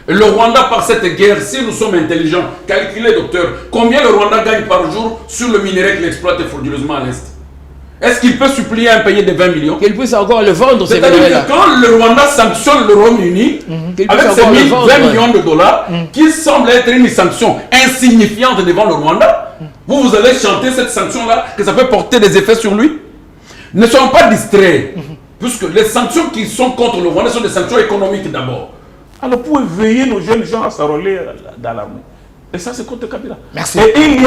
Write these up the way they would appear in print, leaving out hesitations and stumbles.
Le Rwanda, par cette guerre, si nous sommes intelligents, calculez, docteur, combien le Rwanda gagne par jour sur le minerai qu'il exploite frauduleusement à l'Est? Est-ce qu'il peut supplier un pays de 20 millions? Qu'il puisse encore le vendre, ces C'est-à-dire que quand le Rwanda sanctionne le Royaume-Uni, avec ses 20 millions de dollars, qui semble être une sanction insignifiante devant le Rwanda, vous allez chanter cette sanction-là, que ça peut porter des effets sur lui? Ne soyons pas distraits, puisque les sanctions qui sont contre le Rwanda sont des sanctions économiques d'abord. Alors pour éveiller nos jeunes gens à s'enrôler dans l'armée. Et ça, c'est contre Kabila. Merci. Et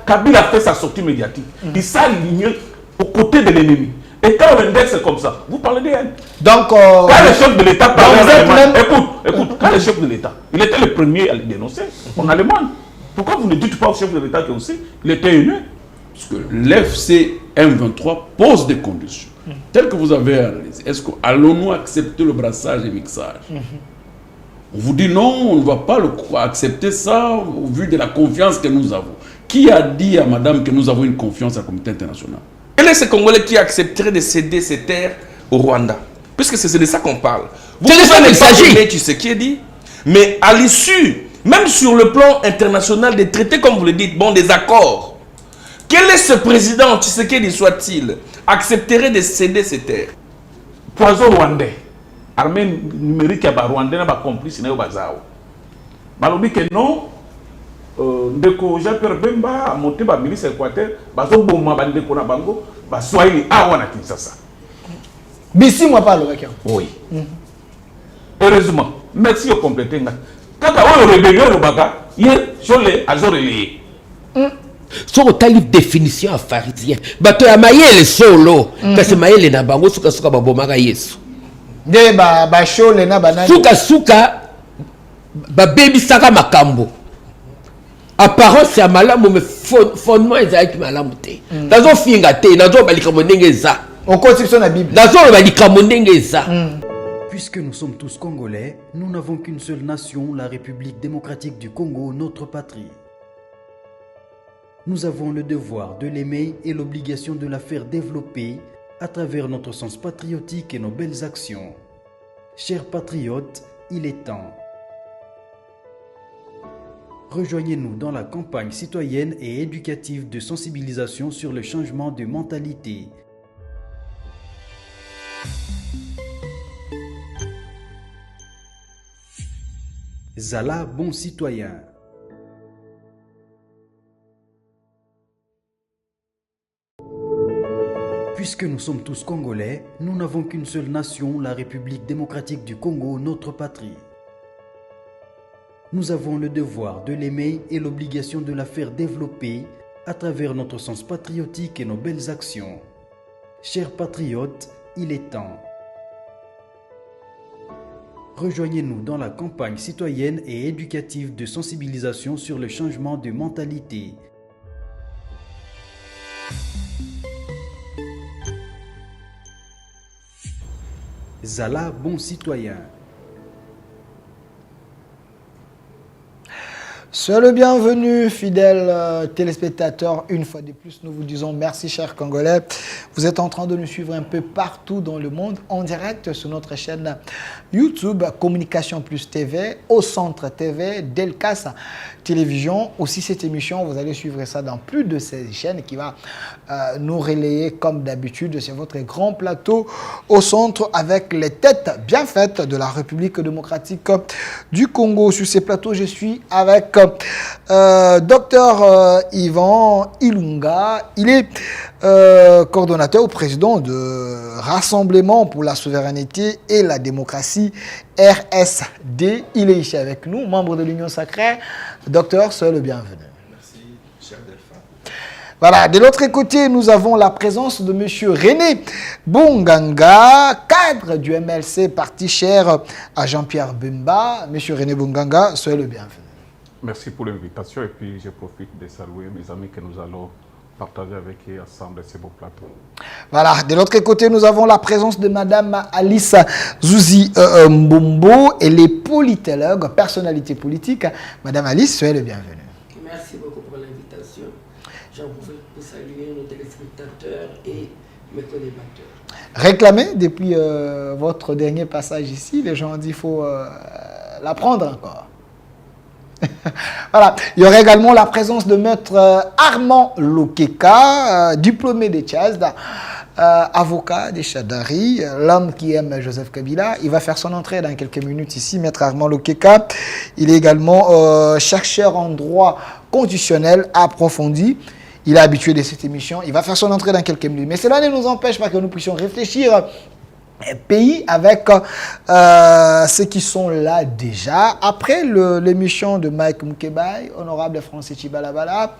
Kabila fait sa sortie médiatique. Il s'est aligné aux côtés de l'ennemi. Et quand on indexe comme ça, vous parlez de haine. Donc, quand le chef de l'État parlait en Allemagne, même... écoute, quand le chef de l'État, il était le premier à le dénoncer en Allemagne. Pourquoi vous ne dites pas au chef de l'État qu'il aussi, il était élu? Parce que l'FC M23 pose des conditions, telles que vous avez analysées. Est-ce que allons-nous accepter le brassage et le mixage? On vous dit non, on ne va pas accepter ça au vu de la confiance que nous avons. Qui a dit à madame que nous avons une confiance à la communauté internationale? Quel est ce Congolais qui accepterait de céder ses terres au Rwanda? Puisque c'est de ça qu'on parle. Vous C'est de ça qu'il s'agit. Tu sais qui est dit. Mais à l'issue, même sur le plan international des traités, comme vous le dites, bon, des accords, quel est ce président, tu sais qui soit-il, accepterait de céder ses terres? Poison rwandais. Armée numérique à Rwandais n'a pas complice n'est au bazar. Malobi que non, ndeko Jean-Pierre Bemba a monté la milice équateur, bazo bomba bandeko na bango, baswahili awana Kinshasa. Bissi moi pas le mec. Oui. Heureusement, merci au compléter. Quand on rébellion le baga, hier sur les azoreli. So tali définition pharisien. Bato ya mayele solo, kasi mayele na bango suka suka babomaka Yesu. De ba show le na banani. Suka ba baby saka makambo. Apparence ya malamu mais fondement ezaki malamu te. Nazo finga te, nazo balika mondenge za. On continue sur la Bible. Nazo balika mondenge za. Puisque nous sommes tous Congolais, nous n'avons qu'une seule nation, la République démocratique du Congo, notre patrie. Nous avons le devoir de l'aimer et l'obligation de la faire développer à travers notre sens patriotique et nos belles actions. Chers patriotes, il est temps. Rejoignez-nous dans la campagne citoyenne et éducative de sensibilisation sur le changement de mentalité. Zala, bon citoyen. Puisque nous sommes tous Congolais, nous n'avons qu'une seule nation, la République démocratique du Congo, notre patrie. Nous avons le devoir de l'aimer et l'obligation de la faire développer à travers notre sens patriotique et nos belles actions. Chers patriotes, il est temps. Rejoignez-nous dans la campagne citoyenne et éducative de sensibilisation sur le changement de mentalité. Zala, bon citoyen. Soyez le bienvenu, fidèles téléspectateurs. Une fois de plus, nous vous disons merci, chers Congolais. Vous êtes en train de nous suivre un peu partout dans le monde, en direct sur notre chaîne YouTube, Communication Plus TV, Au Centre TV, Delcas Télévision. Aussi, cette émission, vous allez suivre ça dans plus de 16 chaînes qui va nous relayer comme d'habitude. C'est votre grand plateau au centre avec les têtes bien faites de la République démocratique du Congo. Sur ces plateaux, je suis avec Dr Yvan Ilunga. Il est coordonnateur ou président de Rassemblement pour la souveraineté et la démocratie, RSD. Il est ici avec nous, membre de l'Union sacrée. Docteur, soyez le bienvenu. Merci, cher Delphin. Voilà, de l'autre côté, nous avons la présence de M. René Bonganga, cadre du MLC, parti cher à Jean-Pierre Bemba. M. René Bonganga, soyez le bienvenu. Merci pour l'invitation et puis je profite de saluer mes amis que nous allons partager avec eux ensemble ces beaux plateaux. Voilà, de l'autre côté, nous avons la présence de Madame Alice Zouzi Mbombo, elle est politologue, personnalité politique. Madame Alice, soyez le bienvenu. Merci beaucoup pour l'invitation. J'en profite pour saluer nos téléspectateurs et mes co-débatteurs. Réclamé depuis votre dernier passage ici, les gens ont dit qu'il faut l'apprendre encore. Voilà. Il y aurait également la présence de maître Armand Lokeka, diplômé de Tchad, avocat des Chadari, l'homme qui aime Joseph Kabila. Il va faire son entrée dans quelques minutes ici, maître Armand Lokeka. Il est également chercheur en droit constitutionnel approfondi. Il est habitué de cette émission. Il va faire son entrée dans quelques minutes. Mais cela ne nous empêche pas que nous puissions réfléchir pays avec ceux qui sont là déjà. Après l'émission de Mike Moukebaï, honorable Francis Chibalabala,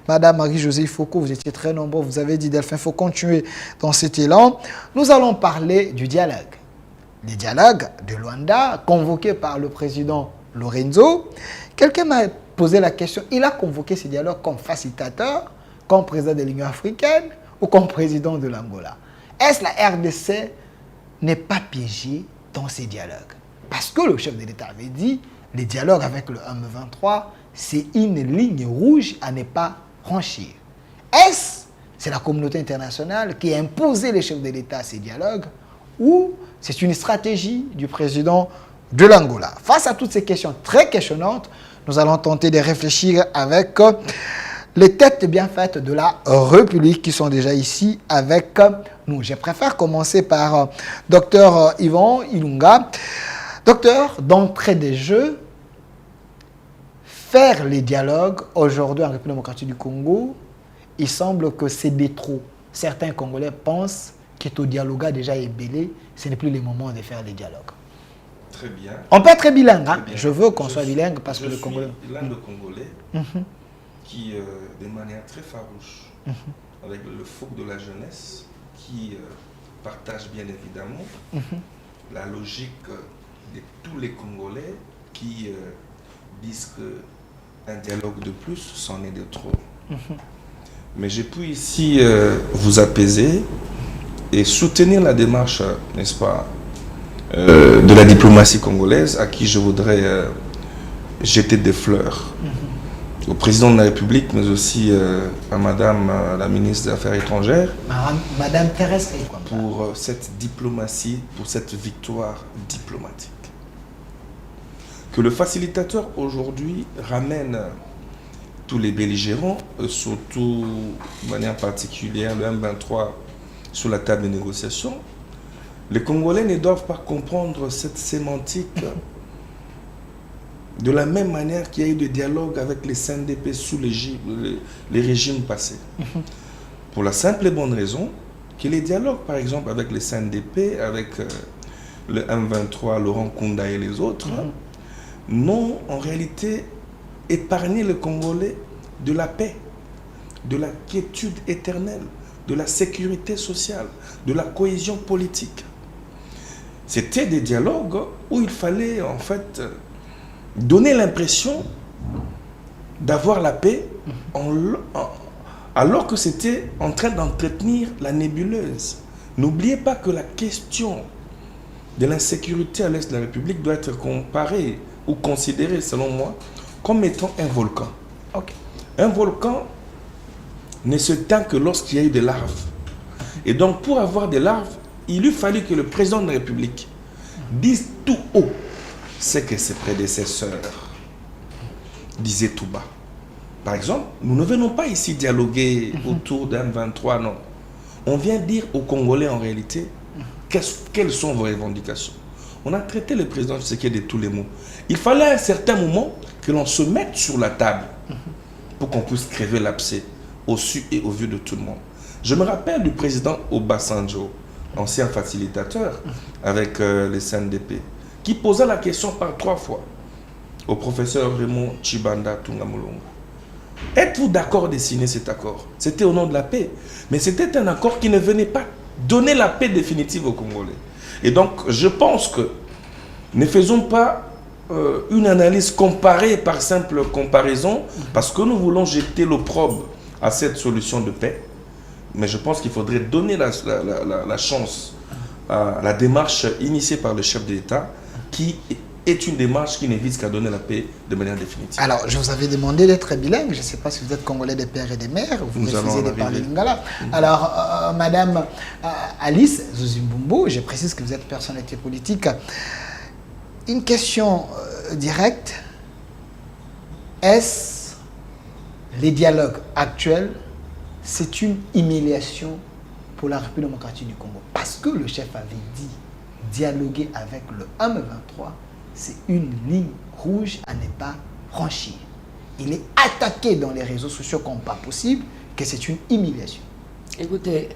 Madame Marie-Josée Foucault, vous étiez très nombreux, vous avez dit Delphin, il faut continuer dans cet élan. Nous allons parler du dialogue. Le dialogue de Luanda, convoqué par le président Lorenzo. Quelqu'un m'a posé la question, il a convoqué ce dialogue comme facilitateur, comme président de l'Union africaine ou comme président de l'Angola. Est-ce la RDC n'est pas piégé dans ces dialogues? Parce que le chef de l'État avait dit, les dialogues avec le M23, c'est une ligne rouge à ne pas franchir. Est-ce c'est la communauté internationale qui a imposé les chefs de l'État à ces dialogues ou c'est une stratégie du président de l'Angola? Face à toutes ces questions très questionnantes, nous allons tenter de réfléchir avec les têtes bien faites de la République qui sont déjà ici avec nous. Je préfère commencer par Dr Yvan Ilunga. Docteur, d'entrée des jeux, faire les dialogues aujourd'hui en République démocratique du Congo, il semble que c'est des trop. Certains Congolais pensent qu'au dialogue déjà est belé, ce n'est plus le moment de faire les dialogues. Très bien. On peut être bilingue, hein? Bien. Je veux qu'on soit bilingue parce que le Congolais... Je suis l'un de Congolais qui, de manière très farouche, avec le fougue de la jeunesse, qui partage bien évidemment la logique de tous les Congolais qui disent qu'un dialogue de plus, c'en est de trop. Mais j'ai pu ici vous apaiser et soutenir la démarche, n'est-ce pas, de la diplomatie congolaise, à qui je voudrais jeter des fleurs. Au président de la République, mais aussi à Madame la ministre des Affaires étrangères, Madame Thérèse, pour cette diplomatie, pour cette victoire diplomatique. Que le facilitateur aujourd'hui ramène tous les belligérants, surtout de manière particulière le M23 sur la table de négociation. Les Congolais ne doivent pas comprendre cette sémantique de la même manière qu'il y a eu des dialogues avec les CNDP sous les régimes passés. Pour la simple et bonne raison que les dialogues, par exemple, avec les CNDP, avec le M23, Laurent Kunda et les autres, n'ont en réalité épargné le Congolais de la paix, de la quiétude éternelle, de la sécurité sociale, de la cohésion politique. C'était des dialogues où il fallait en fait donner l'impression d'avoir la paix alors que c'était en train d'entretenir la nébuleuse. N'oubliez pas que la question de l'insécurité à l'est de la République doit être comparée ou considérée, selon moi, comme étant un volcan. Un volcan ne se teint que lorsqu'il y a eu des larves. Et donc, pour avoir des larves, il eût fallu que le président de la République dise tout haut ce que ses prédécesseurs disaient tout bas. Par exemple, nous ne venons pas ici dialoguer autour d'un 23, non. On vient dire aux Congolais en réalité quelles sont vos revendications. On a traité le président Tshisekedi de tous les mots. Il fallait à un certain moment que l'on se mette sur la table pour qu'on puisse crever l'abcès au su et au vu de tout le monde. Je me rappelle du président Obasanjo, ancien facilitateur avec les CNDP, qui posait la question par 3 fois au professeur Raymond Chibanda Tungamulongo. Êtes-vous d'accord de signer cet accord? C'était au nom de la paix, mais c'était un accord qui ne venait pas donner la paix définitive aux Congolais. Et donc, je pense que ne faisons pas une analyse comparée par simple comparaison, parce que nous voulons jeter l'opprobre à cette solution de paix. Mais je pense qu'il faudrait donner la chance à la démarche initiée par le chef de l'État, qui est une démarche qui ne vise qu'à donner la paix de manière définitive. Alors, je vous avais demandé d'être bilingue. Je ne sais pas si vous êtes Congolais des pères et des mères. Vous refusez de parler lingala. Alors, Madame Alice Zuzimbumbo, je précise que vous êtes personnalité politique. Une question directe. est-ce les dialogues actuels, c'est une humiliation pour la République démocratique du Congo? Parce que le chef avait dit dialoguer avec le M23, c'est une ligne rouge à ne pas franchir. Il est attaqué dans les réseaux sociaux comme pas possible, que c'est une humiliation. Écoutez,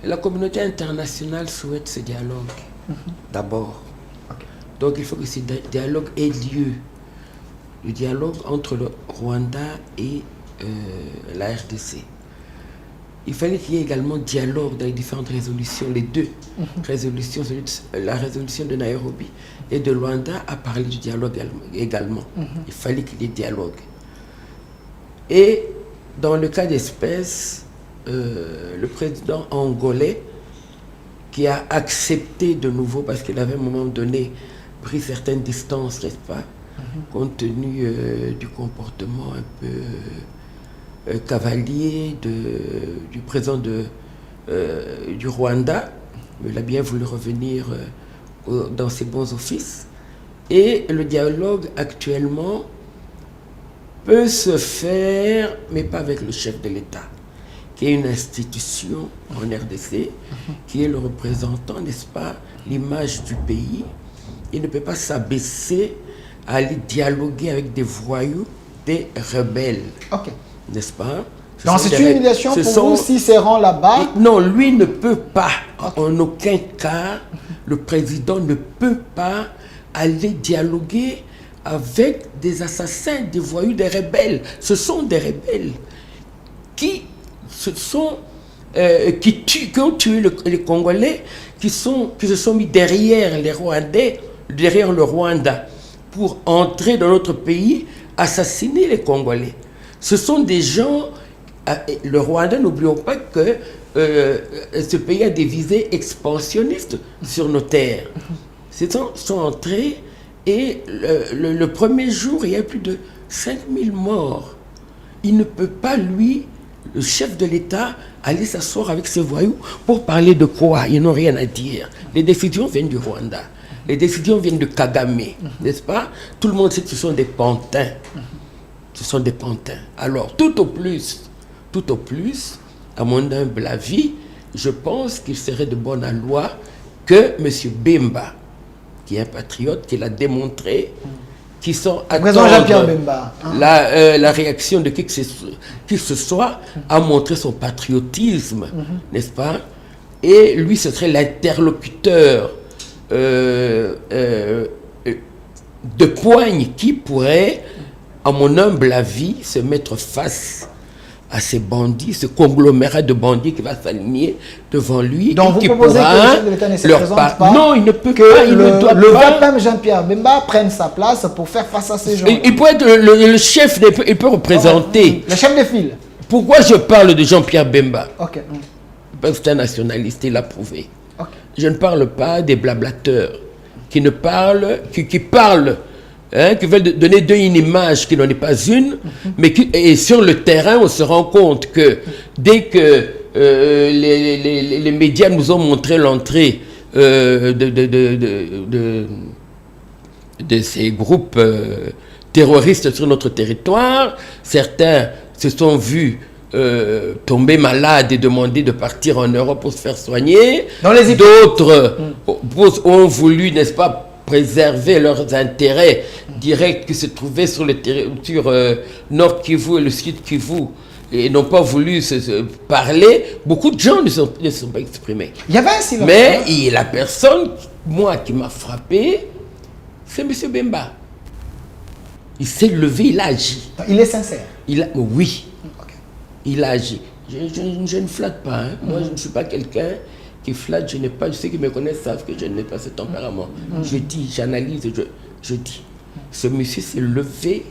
la communauté internationale souhaite ce dialogue, d'abord. Okay. Donc il faut que ce dialogue ait lieu. Le dialogue entre le Rwanda et la RDC. Il fallait qu'il y ait également dialogue dans les différentes résolutions, les deux résolutions, la résolution de Nairobi et de Luanda a parlé du dialogue également. Il fallait qu'il y ait dialogue. Et dans le cas d'espèce, le président angolais qui a accepté de nouveau, parce qu'il avait à un moment donné pris certaines distances, n'est-ce pas, compte tenu du comportement un peu cavalier du président du Rwanda, il a bien voulu revenir dans ses bons offices. Et le dialogue actuellement peut se faire, mais pas avec le chef de l'État, qui est une institution en RDC, qui est le représentant, n'est-ce pas, l'image du pays. Il ne peut pas s'abaisser à aller dialoguer avec des voyous, des rebelles. Ok. N'est-ce pas? Donc c'est une humiliation pour vous si c'est rend là-bas? Non, lui ne peut pas. En aucun cas, le président ne peut pas aller dialoguer avec des assassins, des voyous, des rebelles. Ce sont des rebelles qui ont tué les Congolais, qui se sont mis derrière les Rwandais, derrière le Rwanda, pour entrer dans notre pays, assassiner les Congolais. Ce sont des gens, le Rwanda, n'oublions pas que ce pays a des visées expansionnistes sur nos terres. Ils sont entrés et le premier jour, il y a plus de 5000 morts. Il ne peut pas, lui, le chef de l'État, aller s'asseoir avec ces voyous pour parler de quoi? Ils n'ont rien à dire. Les décisions viennent du Rwanda. Les décisions viennent de Kagame, n'est-ce pas? Tout le monde sait que ce sont des pantins. Ce sont des pantins. Alors, tout au plus, à mon humble avis, je pense qu'il serait de bonne loi que M. Bemba, qui est un patriote, qui l'a démontré, qui sont attendre Jean-Pierre Bemba, la réaction de qui que ce soit, a montré son patriotisme, n'est-ce pas? Et lui, ce serait l'interlocuteur de poigne qui pourrait, à mon humble avis, se mettre face à ces bandits, ce conglomérat de bandits qui va s'aligner devant lui. Donc et vous qui proposez pourra que le chef de l'État ne se présente pas? Non, il ne peut que pas, il ne doit le pas. VAPAM Jean-Pierre Bemba prenne sa place pour faire face à ces gens. Il peut être le chef, il peut représenter. Le chef de file. Pourquoi je parle de Jean-Pierre Bemba? Ok. Parce que c'est un nationaliste, il l'a prouvé. Ok. Je ne parle pas des blablateurs qui ne parlent, qui parlent, qui veulent donner une image qui n'en est pas une, mais et sur le terrain, on se rend compte que dès que les médias nous ont montré l'entrée de ces groupes terroristes sur notre territoire, certains se sont vus tomber malades et demander de partir en Europe pour se faire soigner. D'autres ont voulu, n'est-ce pas, préserver leurs intérêts directs qui se trouvaient sur le territoire Nord Kivu et le Sud Kivu et n'ont pas voulu se parler. Beaucoup de gens ne se sont pas exprimés. Il y avait un silence. Mais la personne, moi, qui m'a frappé, c'est M. Bemba. Il s'est levé, il a agi. Il est sincère. Oui. Okay. Il a agi. Je ne flatte pas. Moi, je ne suis pas quelqu'un qui flatte. Ceux qui me connaissent savent que je n'ai pas ce tempérament. Je dis, j'analyse, je dis. Ce monsieur s'est levé.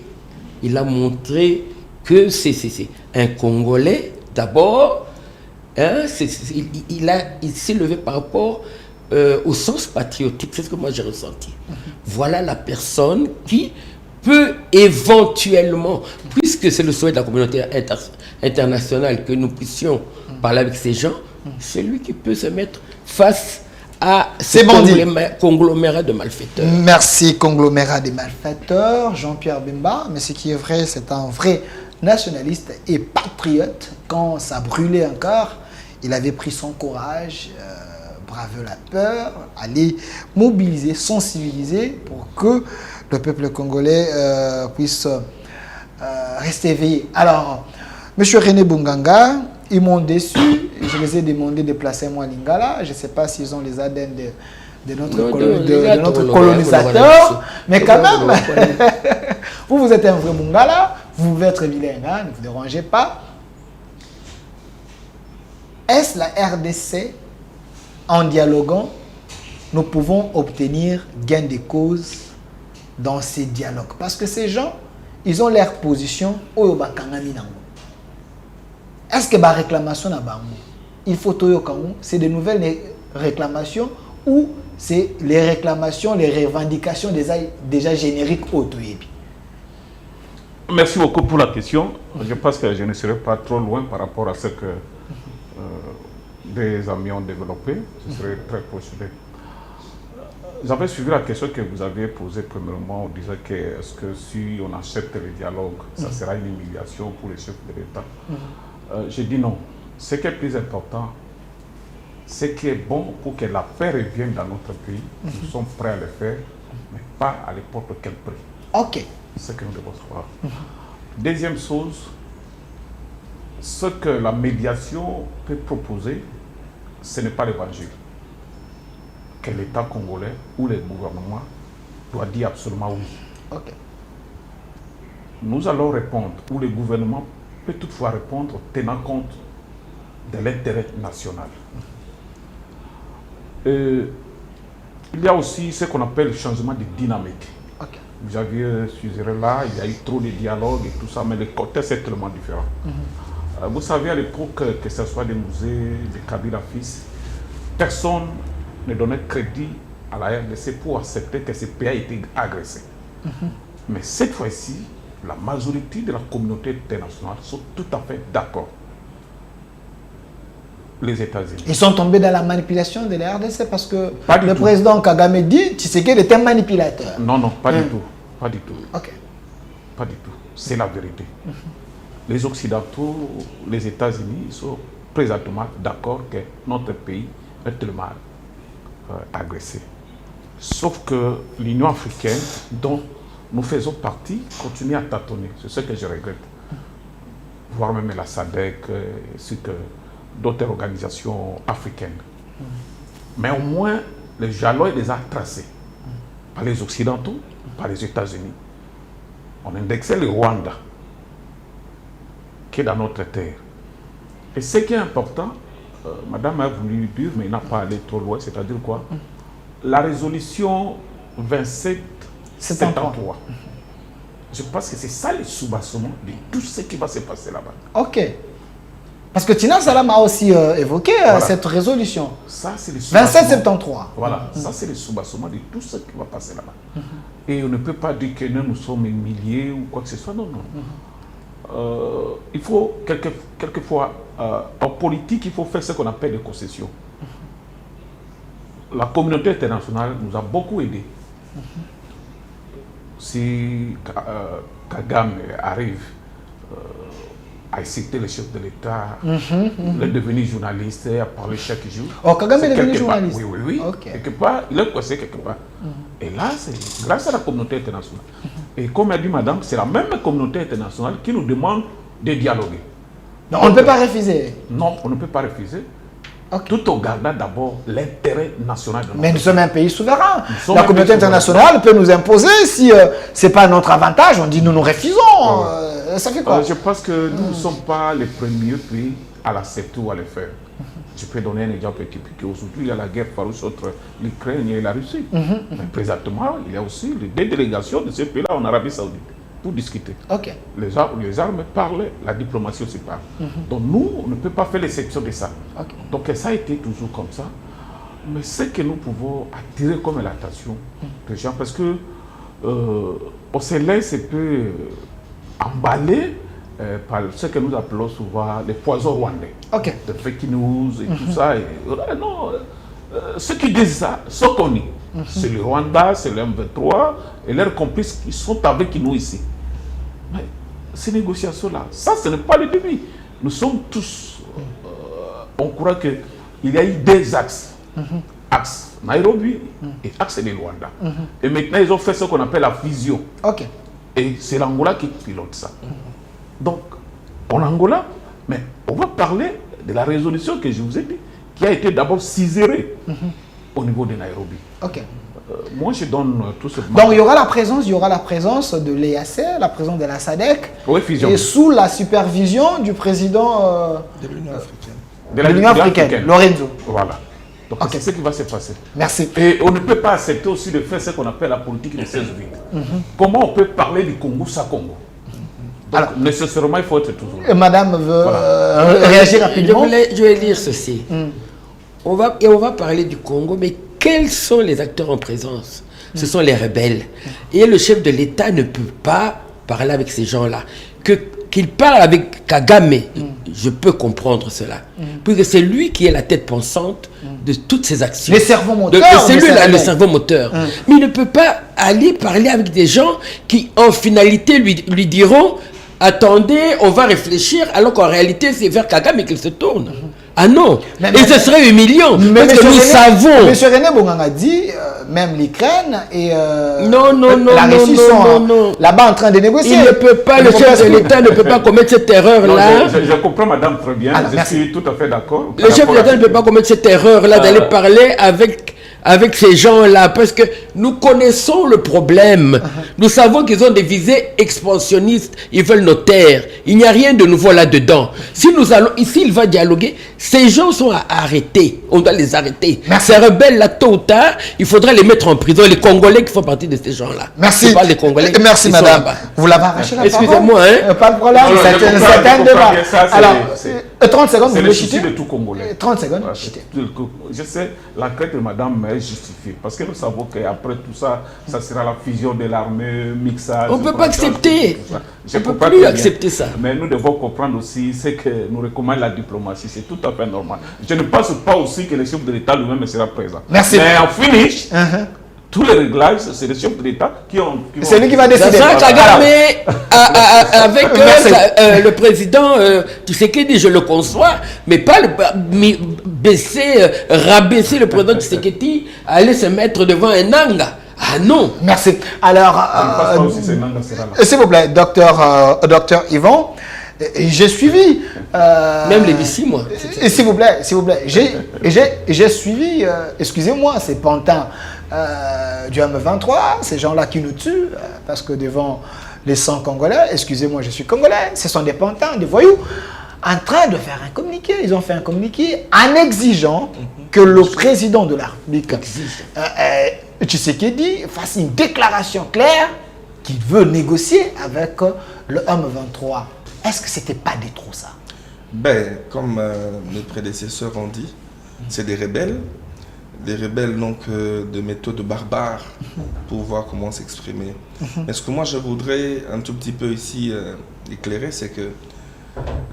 Il a montré que c'est un Congolais, d'abord. Il s'est levé par rapport au sens patriotique. C'est ce que moi j'ai ressenti. Voilà la personne qui peut éventuellement, puisque c'est le souhait de la communauté internationale que nous puissions parler avec ces gens, c'est lui qui peut se mettre face à ce C'est bandit. conglomérat de malfaiteurs. Merci, conglomérat des malfaiteurs, Jean-Pierre Bemba. Mais ce qui est vrai, c'est un vrai nationaliste et patriote. Quand ça brûlait encore, il avait pris son courage, braver la peur, aller mobiliser, sensibiliser pour que le peuple congolais puisse rester éveillé. Alors, M. René Bunganga, ils m'ont déçu. Je les ai demandé de placer moi à Lingala. Je ne sais pas s'ils ont les ADN de notre colonisateur. Mais quand même, vous êtes un vrai Bungala. Vous pouvez être vilain, hein, ne vous dérangez pas. Est-ce la RDC, en dialoguant, nous pouvons obtenir gain de cause dans ces dialogues? Parce que ces gens, ils ont leur position au Bakangami. Est-ce que la réclamation n'a pas il faut c'est de nouvelles réclamations ou c'est les réclamations, les revendications déjà génériques au Toyebi? Merci beaucoup pour la question. Je pense que je ne serai pas trop loin par rapport à ce que des amis ont développé. Je serai très proche de. J'avais suivi la question que vous aviez posée premièrement. On disait que est-ce que si on accepte le dialogue, ça sera une humiliation pour les chefs de l'État. J'ai dit non. Ce qui est plus important, ce qui est bon pour que la paix revienne dans notre pays, nous sommes prêts à le faire, mais pas à n'importe quel prix. Ok. C'est ce que nous devons savoir. Deuxième chose, ce que la médiation peut proposer, ce n'est pas l'évangile. Que l'État congolais ou le gouvernement doit dire absolument oui. Ok. Nous allons répondre, ou le gouvernement peut toutefois répondre tenant compte de l'intérêt national. Il y a aussi ce qu'on appelle le changement de dynamique. Ok. Vous aviez suggéré là, il y a eu trop de dialogues et tout ça, mais le contexte est tellement différent. Vous savez, à l'époque, que ce soit des musées, des Kabila fils, personne ne donnait crédit à la RDC pour accepter que ce pays a été agressé. Mais cette fois-ci, la majorité de la communauté internationale sont tout à fait d'accord. Les États-Unis. Ils sont tombés dans la manipulation de la RDC parce que Pas le du président Kagame dit Tshisekedi est un manipulateur. Non, non, pas du tout. Pas du tout. Ok. Pas du tout. C'est la vérité. Les Occidentaux, les États-Unis sont présentement d'accord que notre pays est tellement agressé. Sauf que l'Union africaine, dont nous faisons partie, continue à tâtonner. C'est ce que je regrette. Voire même la SADC, ainsi que d'autres organisations africaines. Mais au moins, les jalons les a tracés par les Occidentaux, par les États-Unis. On indexait le Rwanda, qui est dans notre terre. Et ce qui est important, Madame a voulu dire, mais il n'a pas allé trop loin, c'est-à-dire quoi? La résolution 2773. Je pense que c'est ça le soubassement de tout ce qui va se passer là-bas. Ok. Parce que Tina Salam a aussi évoqué cette résolution. Ça, c'est le 2773. Voilà, ça c'est le soubassement de tout ce qui va passer là-bas. Et on ne peut pas dire que nous sommes humiliés ou quoi que ce soit. Non, non. Il faut, quelquefois, en politique, il faut faire ce qu'on appelle des concessions. La communauté internationale nous a beaucoup aidés. Si Kagame arrive à citer le chef de l'État, il est devenu journaliste, à parler chaque jour. Oh, Kagame est devenu journaliste? Oui, oui, oui. Okay. Quelque part, il est coincé quelque part. Et là, c'est grâce à la communauté internationale. Et comme a dit madame, c'est la même communauté internationale qui nous demande de dialoguer. Non, on ne peut pas refuser. Non, on ne peut pas refuser. Okay. Tout en gardant d'abord l'intérêt national de notre Mais nous sommes un pays souverain. sommes La un communauté pays internationale peut nous imposer si ce n'est pas notre avantage. On dit nous refusons. Ça fait quoi? Je pense que nous ne sommes pas les premiers pays à l'accepter ou à le faire. Je peux donner un exemple typique. Aujourd'hui, il y a la guerre farouche entre l'Ukraine et la Russie. Mais présentement, il y a aussi les deux délégations de ces pays-là en Arabie Saoudite pour discuter. Ok. Les armes parlent, la diplomatie aussi parle. Donc nous, on ne peut pas faire l'exception de ça. Okay. Donc ça a été toujours comme ça. Mais ce que nous pouvons attirer comme l'attention des gens, parce que on se laisse un peu emballer par ce que nous appelons souvent les poisons rwandais. Ok. De fake news et tout ça. Et, non, ceux qui disent ça sont connus. C'est le Rwanda, c'est le M23 et leurs complices qui sont avec nous ici. Mais ces négociations-là, ça ce n'est pas le début. Nous sommes tous, on croit qu'il y a eu deux axes. Axe Nairobi et axe de Rwanda. Et maintenant, ils ont fait ce qu'on appelle la fusion. Ok. Et c'est l'Angola qui pilote ça. Donc, en Angola, mais on va parler de la résolution que je vous ai dit, qui a été d'abord ciselée au niveau de Nairobi. Ok. Moi, je donne tout ce... Donc, il y aura la présence de l'EAC, la présence de la SADC, Oui, fusion. et sous la supervision du président De l'Union africaine. de l'Union africaine, Lorenzo. Voilà. Donc, Ok. c'est ce qui va se passer. Merci. Et on ne peut pas accepter aussi de faire ce qu'on appelle la politique de 16 villes. Comment on peut parler du Congo sans Congo? Donc, Alors, nécessairement, il faut être toujours là. Madame veut réagir rapidement. Je vais lire ceci. On va parler du Congo, mais quels sont les acteurs en présence? Ce sont les rebelles. Et le chef de l'État ne peut pas parler avec ces gens-là. Qu'il parle avec Kagame, je peux comprendre cela. Puisque c'est lui qui est la tête pensante de toutes ces actions. Les cerveaux moteurs. C'est lui là, le cerveau moteur. Mais il ne peut pas aller parler avec des gens qui, en finalité, lui diront « Attendez, on va réfléchir », alors qu'en réalité, c'est vers Kagame qu'il se tourne. Ah non, et ce serait humiliant, parce que nous savons... Monsieur René Bonganga dit, même l'Ukraine et non, la Russie sont là-bas en train de négocier. Il ne peut pas, le chef de l'État ne peut pas commettre cette erreur-là. Je comprends madame très bien, Alors, je suis tout à fait d'accord. Le chef de l'État ne peut pas commettre cette erreur-là d'aller parler avec ces gens-là, parce que nous connaissons le problème. Nous savons qu'ils ont des visées expansionnistes, ils veulent nos terres. Il n'y a rien de nouveau là-dedans. Si nous allons, ici, il va dialoguer, ces gens sont à arrêter. On doit les arrêter. Ces rebelles-là, tôt ou tard, il faudra les mettre en prison. Les Congolais qui font partie de ces gens-là. Merci. C'est pas les Congolais. Merci, qui sont madame. là-bas. Vous l'avez arraché la parole. Excusez-moi, hein. Pas de problème, Non, c'est un débat. ça, Alors, c'est- 30 secondes, vous C'est voulez le souci chuter de tout Congolais. 30 secondes, Voilà, chutez. je sais, la crainte de madame est justifiée. Parce que nous savons qu'après tout ça, ça sera la fusion de l'armée, mixage. On ne peut pas accepter. tout ça. On ne peut comprends plus très bien. accepter ça. Mais nous devons comprendre aussi ce que nous recommande la diplomatie. C'est tout à fait normal. Je ne pense pas aussi que le chef de l'État lui-même sera présent. Merci. Mais en finish, tous les réglages, c'est le chef de l'État qui ont... C'est lui qui va décider. Ça, Kagame, avec Merci. le président Tshisekedi, je le conçois, mais pas rabaisser le président Tshisekedi, aller se mettre devant un Nanga. Ah non. Merci. Alors, passe pas aussi, c'est Nanga sera là. s'il vous plaît, docteur Yvon, j'ai suivi... Même les BC, moi. S'il vous plaît, j'ai suivi, excusez-moi, ces pantins du M23, ces gens-là qui nous tuent, parce que devant les 100 Congolais, excusez-moi, je suis Congolais, ce sont des pantins, des voyous, en train de faire un communiqué. Ils ont fait un communiqué en exigeant que le président de la République, Tshisekedi, fasse une déclaration claire qu'il veut négocier avec le M23. Est-ce que c'était pas des trop ça? Ben, comme mes prédécesseurs ont dit, c'est des rebelles. Des rebelles donc de méthodes barbares pour voir comment s'exprimer. Mais ce que moi je voudrais un tout petit peu ici éclairer, c'est que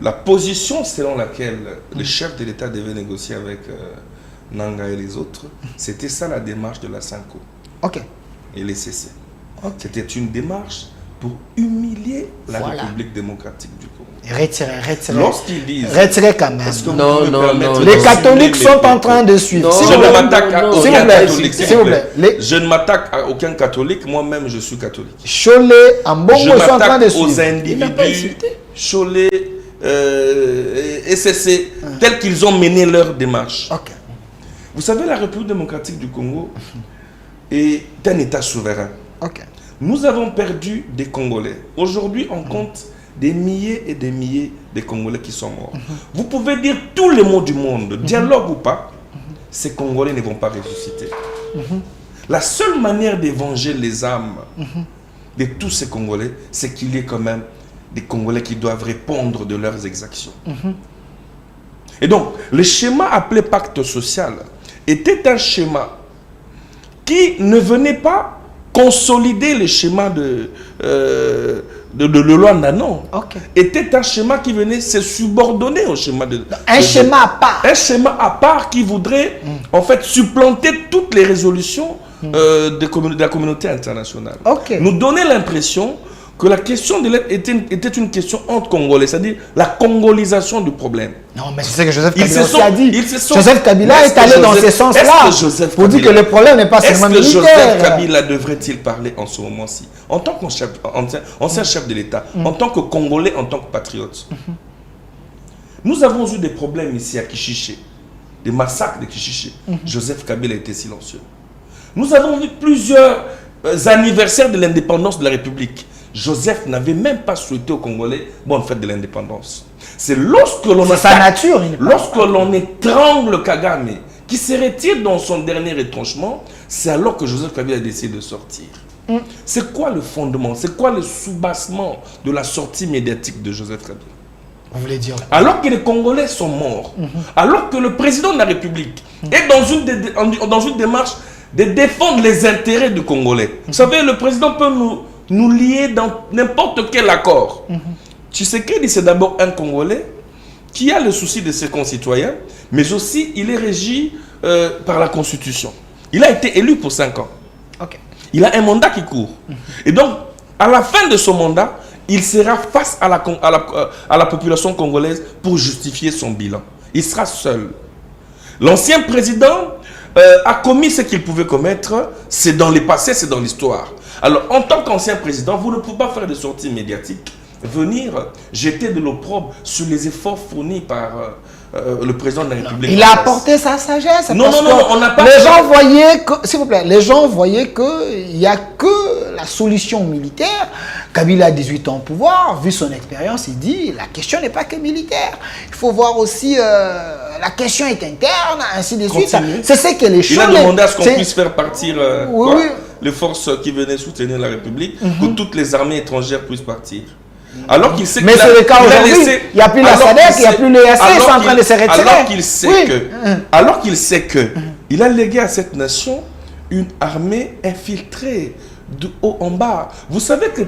la position selon laquelle le chef de l'État devait négocier avec Nanga et les autres, c'était ça la démarche de la Sanko Ok. et les CC. C'était une démarche pour humilier la République démocratique du Congo. Retirez. Lorsqu'ils disent... Retirez quand même. Est-ce que vous Non, pouvez non, permettre non, de Les non. catholiques simuler sont en train de suivre. Non, S'il Je vous ne plaît. m'attaque à non, s'il aucun vous plaît, catholique, s'il s'il vous vous plaît. plaît. Je ne m'attaque à aucun catholique, moi-même je suis catholique. Cholet, en bon Je mot, sont en train de m'attaque suivre. aux Il n'a pas individus, insulté. Cholet, SSC, tels qu'ils ont mené leur démarche. Ok. Vous savez, la République démocratique du Congo est un État souverain. Ok. Nous avons perdu des Congolais. Aujourd'hui, on compte des milliers et des milliers de Congolais qui sont morts. Vous pouvez dire tous les mots du monde, dialogue ou pas, ces Congolais ne vont pas ressusciter. La seule manière de venger les âmes de tous ces Congolais, c'est qu'il y ait quand même des Congolais qui doivent répondre de leurs exactions. Et donc, le schéma appelé pacte social était un schéma qui ne venait pas consolider le schéma de Luanda, non. Ok. Était un schéma qui venait se subordonner au schéma de... Schéma à part. Un schéma à part qui voudrait, en fait, supplanter toutes les résolutions de la communauté internationale. Ok. Nous donner l'impression que la question de l'aide était une question entre Congolais, c'est-à-dire la congolisation du problème. Non, mais c'est ce que Joseph Ils Kabila se aussi sont- a dit. ils se sont- Joseph Kabila est allé dans ce sens-là pour dire que le problème n'est pas seulement Est-ce que Joseph militaire. Kabila devrait-il parler en ce moment-ci, en tant qu'ancien chef de l'État, en tant que Congolais, en tant que patriote? Nous avons eu des problèmes ici à Kichiché, des massacres de Kichiché. Joseph Kabila était silencieux. Nous avons vu plusieurs anniversaires de l'indépendance de la République. Joseph n'avait même pas souhaité aux Congolais bonne fête de l'indépendance. C'est lorsque l'on C'est sa nature, il n'est pas- lorsque l'on étrangle Kagame, qui se retire dans son dernier retranchement, c'est alors que Joseph Kabila a décidé de sortir. C'est quoi le fondement? C'est quoi le soubassement de la sortie médiatique de Joseph Kabila? Vous voulez dire Alors que les Congolais sont morts, alors que le président de la République est dans une démarche de défendre les intérêts du Congolais. Vous savez, le président peut nous lier dans n'importe quel accord. Tshisekedi, c'est d'abord un Congolais qui a le souci de ses concitoyens, mais aussi il est régi par la Constitution. Il a été élu pour 5 ans. Ok. Il a un mandat qui court. Et donc, à la fin de son mandat, il sera face à la population congolaise pour justifier son bilan. Il sera seul. L'ancien président a commis ce qu'il pouvait commettre, c'est dans le passé, c'est dans l'histoire. Alors, en tant qu'ancien président, vous ne pouvez pas faire de sorties médiatiques, venir jeter de l'opprobre sur les efforts fournis par le président de la République. Il a apporté sa sagesse. Non, parce non, non, que on n'a pas... Les gens voyaient que, s'il vous plaît, les gens voyaient qu'il n'y a que la solution militaire. Kabila a 18 ans au pouvoir, vu son expérience, il dit la question n'est pas que militaire. Il faut voir aussi la question est interne, ainsi de suite. Continue. C'est ce que les choses. Il a demandé à ce qu'on puisse faire partir Oui, quoi, oui. les forces qui venaient soutenir la République, que toutes les armées étrangères puissent partir. Alors qu'il sait Mais qu'il a- c'est le cas il a aujourd'hui. laissé- Il n'y a plus la alors SADC, qu'il il n'y a sait- plus le EAC, ils alors sont en train qu'il- de se retirer. Alors qu'il sait que il a légué à cette nation une armée infiltrée de haut en bas. Vous savez que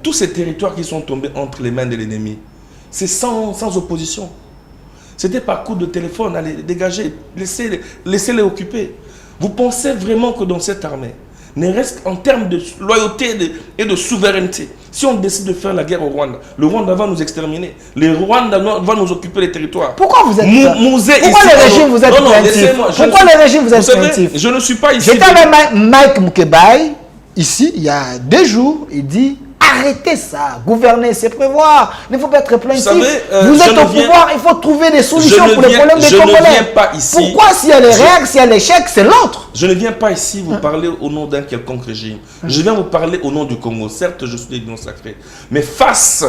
tous ces territoires qui sont tombés entre les mains de l'ennemi, c'est sans opposition. C'était par coup de téléphone, allez, dégagez, laissez-les occuper. Vous pensez vraiment que dans cette armée, ne reste en termes de loyauté et de souveraineté, si on décide de faire la guerre au Rwanda, le Rwanda va nous exterminer. Le Rwanda va nous occuper les territoires. Pourquoi vous êtes Pourquoi les régimes vous êtes craintifs? Pourquoi les régimes vous êtes craintifs? Je ne suis pas ici. J'étais avec Mike Mukebai, ici, il y a 2 jours, il dit arrêtez ça, gouverner c'est prévoir, il ne faut pas être plaintif. savez, vous êtes je au ne viens- pouvoir, il faut trouver des solutions pour les problèmes des je ne Congolais. viens pas ici. Pourquoi s'il y a les règles, s'il y a l'échec, c'est l'autre? Je ne viens pas ici vous parler au nom d'un quelconque régime. Je viens vous parler au nom du Congo. Certes, je suis l'Union sacrée. Mais face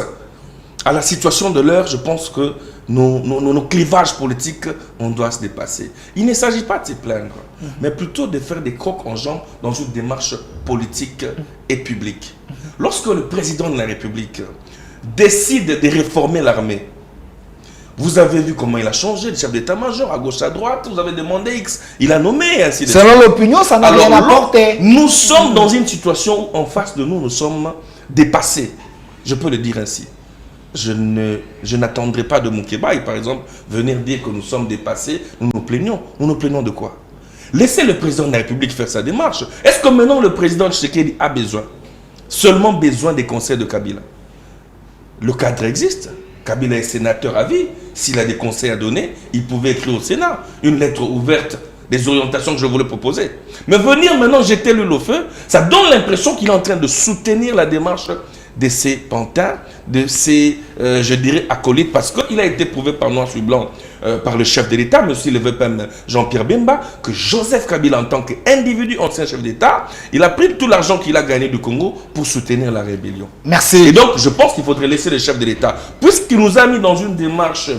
à la situation de l'heure, je pense que nos clivages politiques, on doit se dépasser. Il ne s'agit pas de se plaindre, mais plutôt de faire des crocs en jambes dans une démarche politique et publique. Lorsque le président de la République décide de réformer l'armée, vous avez vu comment il a changé, le chef d'état-major, à gauche, à droite, vous avez demandé X, il a nommé, ainsi de suite. Selon l'opinion, ça n'a rien apporté. Nous sommes dans une situation où en face de nous, nous sommes dépassés. Je peux le dire ainsi. Je n'attendrai pas de Mukebai, par exemple, venir dire que nous sommes dépassés, nous nous plaignons. Nous nous plaignons de quoi? Laissez le président de la République faire sa démarche. Est-ce que maintenant le président Tshisekedi a seulement besoin des conseils de Kabila? Le cadre existe. Kabila est sénateur à vie. S'il a des conseils à donner, il pouvait écrire au Sénat une lettre ouverte des orientations que je voulais proposer. Mais venir maintenant jeter l'huile au feu, ça donne l'impression qu'il est en train de soutenir la démarche de ses pantins, de ses, je dirais, acolytes, parce qu'il a été prouvé par noir sur blanc, par le chef de l'État, mais aussi le VPM Jean-Pierre Bemba, que Joseph Kabila, en tant qu'individu, ancien chef d'État, il a pris tout l'argent qu'il a gagné du Congo pour soutenir la rébellion. Merci. Et donc, je pense qu'il faudrait laisser le chef de l'État, puisqu'il nous a mis dans une démarche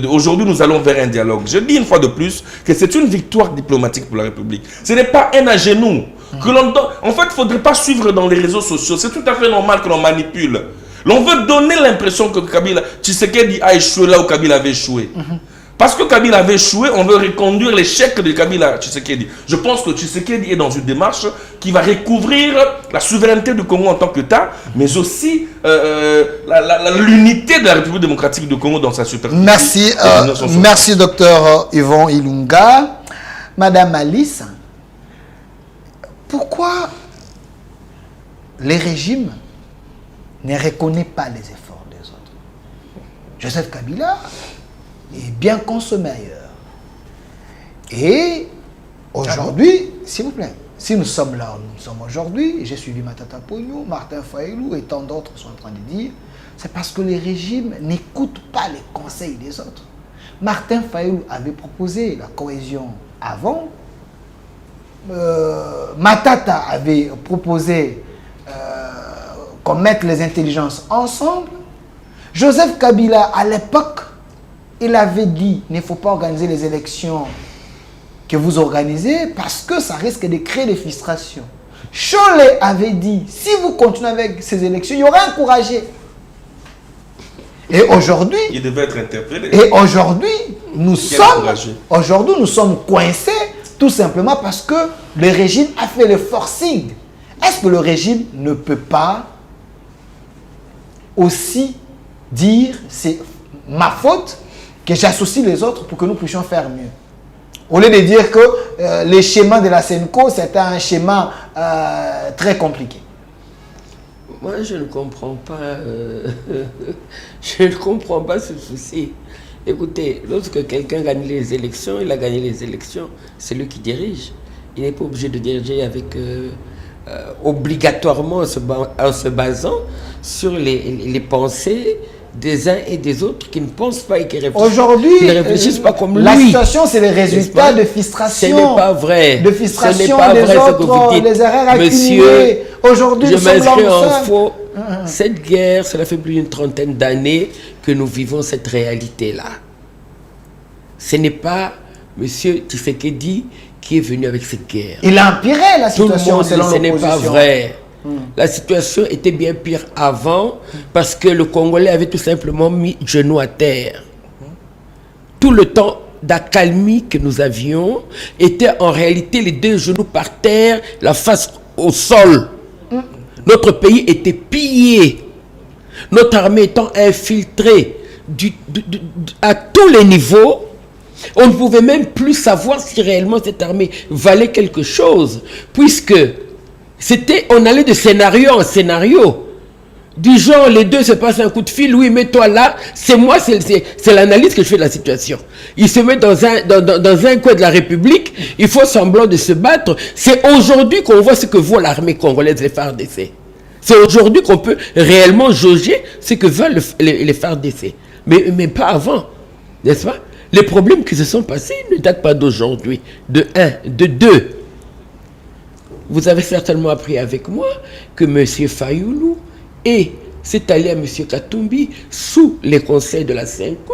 aujourd'hui, nous allons vers un dialogue. Je dis une fois de plus que c'est une victoire diplomatique pour la République. Ce n'est pas un à genoux. En fait, il ne faudrait pas suivre dans les réseaux sociaux. C'est tout à fait normal que l'on manipule. L'on veut donner l'impression que Kabila, Tshisekedi a échoué là où Kabila avait échoué. Parce que Kabila avait échoué, on veut reconduire l'échec de Kabila Tshisekedi. Je pense que Tshisekedi est dans une démarche qui va recouvrir la souveraineté du Congo en tant qu'État, mais aussi l'unité de la République démocratique du Congo dans sa superficie. Merci, merci docteur Yvon Ilunga. Madame Alice, pourquoi les régimes ne reconnaissent pas les efforts des autres? Joseph Kabila est bien consommé ailleurs. Et aujourd'hui, s'il vous plaît, si nous sommes là où nous sommes aujourd'hui, j'ai suivi Matata Ponyo, Martin Fayulu et tant d'autres sont en train de dire, c'est parce que les régimes n'écoutent pas les conseils des autres. Martin Fayulu avait proposé la cohésion avant. Matata avait proposé qu'on mette les intelligences ensemble. Joseph Kabila, à l'époque, il avait dit il ne faut pas organiser les élections que vous organisez parce que ça risque de créer des frustrations. Cholet avait dit si vous continuez avec ces élections, il y aura un courageux. Et aujourd'hui, il devait être interpellé. Et aujourd'hui, nous sommes coincés tout simplement parce que le régime a fait le forcing. Est-ce que le régime ne peut pas aussi dire c'est ma faute que j'associe les autres pour que nous puissions faire mieux? Au lieu de dire que les schémas de la SENCO, c'était un schéma très compliqué. Moi, je ne comprends pas. Je ne comprends pas ce souci. Écoutez, lorsque quelqu'un gagne les élections, il a gagné les élections, c'est lui qui dirige. Il n'est pas obligé de diriger avec obligatoirement en se basant sur les pensées des uns et des autres qui ne pensent pas et qui ne réfléchissent pas comme lui. La situation, c'est le résultat de frustration. Ce n'est pas vrai. De frustration ce n'est pas des vrai autres, ce que vous dites. les erreurs accumulées. Monsieur, aujourd'hui, je m'inscris en faux. Cette guerre, cela fait plus d'une trentaine d'années que nous vivons cette réalité-là. Ce n'est pas M. Tshisekedi qui est venu avec cette guerre. Il a empiré la situation selon ce n'est pas vrai. La situation était bien pire avant parce que le Congolais avait tout simplement mis genou à terre. Tout le temps d'accalmie que nous avions était en réalité les deux genoux par terre, la face au sol. Notre pays était pillé. Notre armée étant infiltrée à tous les niveaux, on ne pouvait même plus savoir si réellement cette armée valait quelque chose, puisque on allait de scénario en scénario. Du genre, les deux se passent un coup de fil, oui, mets-toi là, c'est moi, c'est l'analyse que je fais de la situation. Il se met dans un coin de la République, il faut semblant de se battre. C'est aujourd'hui qu'on voit ce que vaut l'armée congolaise, les FARDC. C'est aujourd'hui qu'on peut réellement jauger ce que veulent les FARDC. Mais pas avant, n'est-ce pas? Les problèmes qui se sont passés ne datent pas d'aujourd'hui. De un, de deux. Vous avez certainement appris avec moi que M. Fayulu s'est allé à M. Katumbi sous les conseils de la SENCO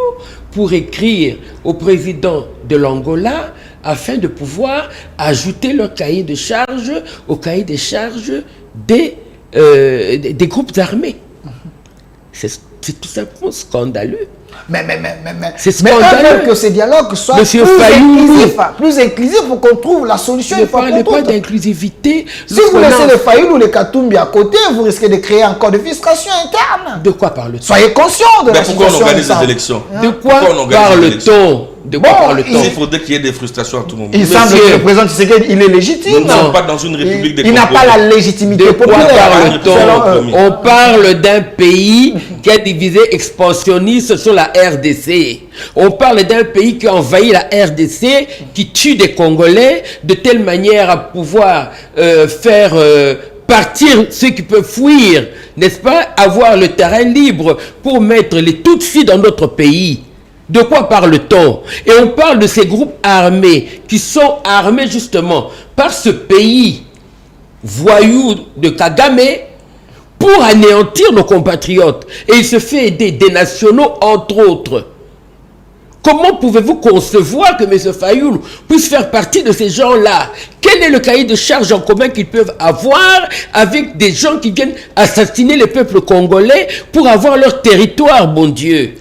pour écrire au président de l'Angola afin de pouvoir ajouter leur cahier de charge au cahier de charge des groupes armés. C'est tout simplement scandaleux. Mais scandaleux que ces dialogues soient plus inclusifs pour qu'on trouve la solution. Ne parlez pas d'inclusivité. Si vous laissez les Fayulu ou les Katumbi à côté, vous risquez de créer encore des frustrations internes. De quoi parle-t-on? Soyez conscients de la situation. Pourquoi on organise les élections? De quoi parle-t-on? Il faudrait qu'il y ait des frustrations à tout moment. Il semble que le président Tshisekedi, il est légitime. Nous ne sommes pas dans une république de Il n'a pas la légitimité populaire. On parle d'un pays qui a divisé expansionniste sur la RDC. On parle d'un pays qui a envahi la RDC, qui tue des Congolais de telle manière à pouvoir faire partir ceux qui peuvent fuir, n'est-ce pas, avoir le terrain libre pour mettre les Tutsis dans notre pays. De quoi parle-t-on? Et on parle de ces groupes armés qui sont armés justement par ce pays voyou de Kagame pour anéantir nos compatriotes. Et il se fait aider des nationaux, entre autres. Comment pouvez-vous concevoir que M. Fayulu puisse faire partie de ces gens-là? Quel est le cahier de charge en commun qu'ils peuvent avoir avec des gens qui viennent assassiner les peuples congolais pour avoir leur territoire, bon Dieu?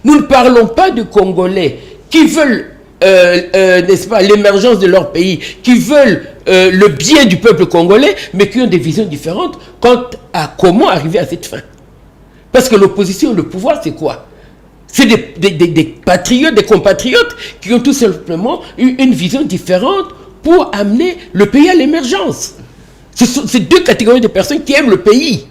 Nous ne parlons pas de Congolais qui veulent, n'est-ce pas, l'émergence de leur pays, qui veulent le bien du peuple congolais, mais qui ont des visions différentes quant à comment arriver à cette fin. Parce que l'opposition, le pouvoir, c'est quoi? C'est des patriotes, des compatriotes qui ont tout simplement une vision différente pour amener le pays à l'émergence. C'est deux catégories de personnes qui aiment le pays.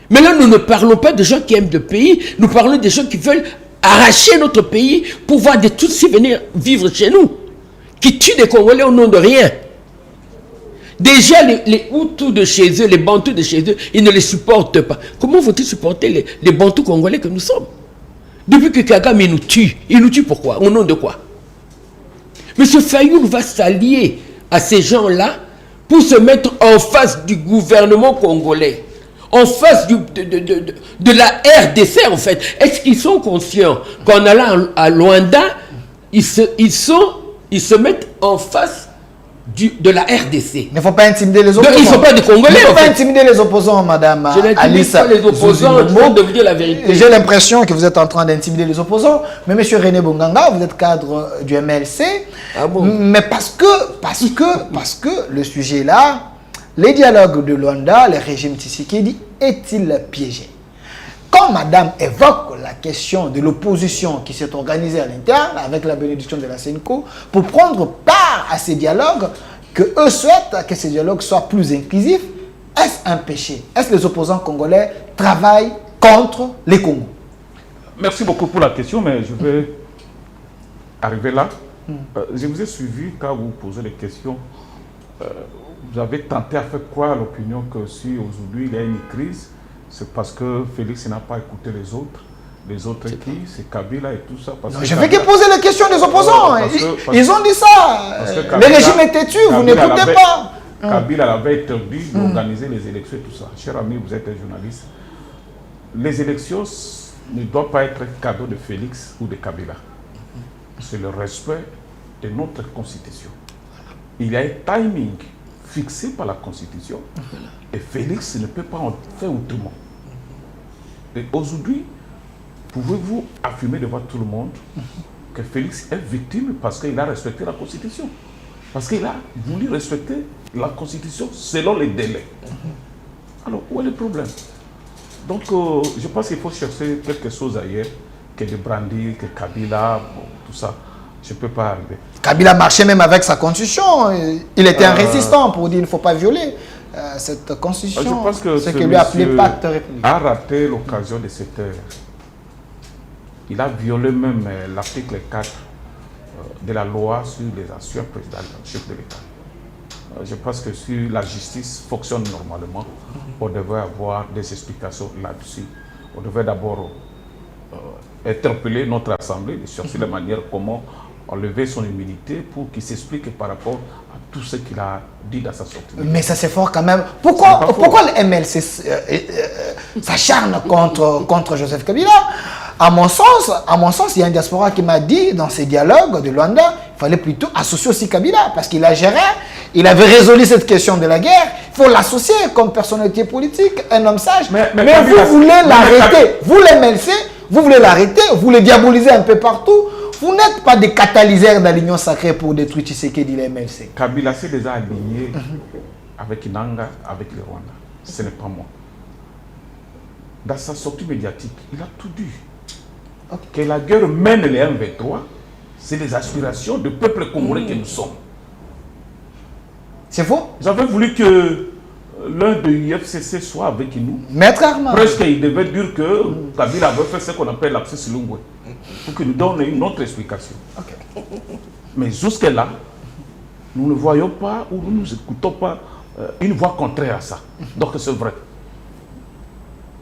Mais là, nous ne parlons pas de gens qui aiment le pays, nous parlons des gens qui veulent arracher notre pays pour voir des Tutsis venir vivre chez nous, qui tuent des Congolais au nom de rien. Déjà, les Hutus de chez eux, les Bantous de chez eux, ils ne les supportent pas. Comment vont-ils supporter les Bantous congolais que nous sommes? Depuis que Kagame nous tue, il nous tue pourquoi? Au nom de quoi? M. Fayoul va s'allier à ces gens-là pour se mettre en face du gouvernement congolais, en face de la RDC en fait. Est-ce qu'ils sont conscients qu'en allant à Luanda, ils se mettent en face de la RDC? Il ne faut pas intimider les opposants. Ils ne sont pas des Congolais. Il ne faut pas intimider les opposants, madame Alissa. Je n'intimide pas les opposants, je de vous dire la vérité. J'ai l'impression que vous êtes en train d'intimider les opposants. Mais monsieur René Bonganga, vous êtes cadre du MLC. Ah bon? Mais parce que le sujet est là, les dialogues de Luanda, le régime Tshisekedi, est-il piégé? Quand madame évoque la question de l'opposition qui s'est organisée à l'interne avec la bénédiction de la CENCO pour prendre part à ces dialogues, que eux souhaitent que ces dialogues soient plus inclusifs, est-ce un péché? Est-ce que les opposants congolais travaillent contre les Congos? Merci beaucoup pour la question, mais je vais arriver là. Je vous ai suivi quand vous posez les questions. Vous avez tenté à faire croire à l'opinion que si aujourd'hui il y a une crise, c'est parce que Félix n'a pas écouté les autres qui, c'est Kabila et tout ça. Parce non, que je vais que poser les questions des opposants. Ils ont dit ça. Le régime est têtu, vous n'écoutez pas. Kabila avait interdit d'organiser les élections et tout ça. Cher ami, vous êtes un journaliste. Les élections ne doivent pas être un cadeau de Félix ou de Kabila. C'est le respect de notre constitution. Il y a un timing fixé par la constitution et Félix ne peut pas en faire autrement. Et aujourd'hui, pouvez-vous affirmer devant tout le monde que Félix est victime parce qu'il a respecté la constitution? Parce qu'il a voulu respecter la constitution selon les délais. Alors, où est le problème? Donc, je pense qu'il faut chercher quelque chose ailleurs que de brandir, que Kabila, bon, tout ça. Je ne peux pas arriver. Kabila marchait même avec sa constitution. Il était un résistant pour dire qu'il ne faut pas violer cette constitution. Je pense que ce que lui appelait pacte républicain. A raté l'occasion de cette heure. Il a violé même l'article 4 de la loi sur les anciens présidents, chef de l'État. Je pense que si la justice fonctionne normalement, on devrait avoir des explications là-dessus. On devrait d'abord interpeller notre Assemblée et chercher la manière comment enlever son immunité pour qu'il s'explique par rapport à tout ce qu'il a dit dans sa sortie. Mais ça c'est fort quand même. Pourquoi le MLC s'acharne contre Joseph Kabila? À mon sens, il y a un diaspora qui m'a dit dans ces dialogues de Luanda, il fallait plutôt associer aussi Kabila parce qu'il a géré, il avait résolu cette question de la guerre. Il faut l'associer comme personnalité politique, un homme sage. Mais vous voulez l'arrêter, vous les MLC, vous voulez l'arrêter, vous le diabolisez un peu partout. Vous n'êtes pas des catalyseurs de l'Union sacrée pour détruire Tshisekedi et MLC. Kabila s'est déjà aligné avec Inanga, avec le Rwanda. Ce n'est pas moi. Dans sa sortie médiatique, il a tout dit. Que la guerre mène les M23, c'est les aspirations du peuple congolais que nous sommes. C'est faux? J'avais voulu que l'un de l'UFCC soit avec nous. Maître Armand. Presque, il devait dire que Kabila avait fait ce qu'on appelle l'abscisse Lungwe. Pour qu'il nous donne une autre explication. Okay. Mais jusque-là, nous ne voyons pas ou nous n'écoutons pas une voix contraire à ça. Donc c'est vrai.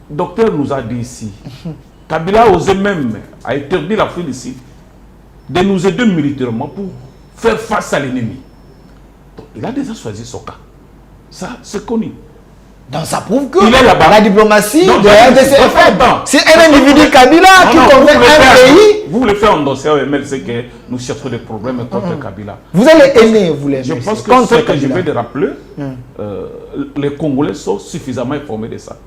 Le docteur nous a dit ici, Kabila a osé même, a interdit l'Afrique ici, de nous aider militairement pour faire face à l'ennemi. Donc il a déjà choisi son cas. Ça, c'est connu. Donc ça prouve que la diplomatie de RDC est faible. C'est un individu Kabila qui convainc un pays. Vous voulez faire endosser au MLC que nous cherchons des problèmes contre Kabila. Vous allez aimer, vous les Je pense que ce que je vais de rappeler, les Congolais sont suffisamment informés de ça.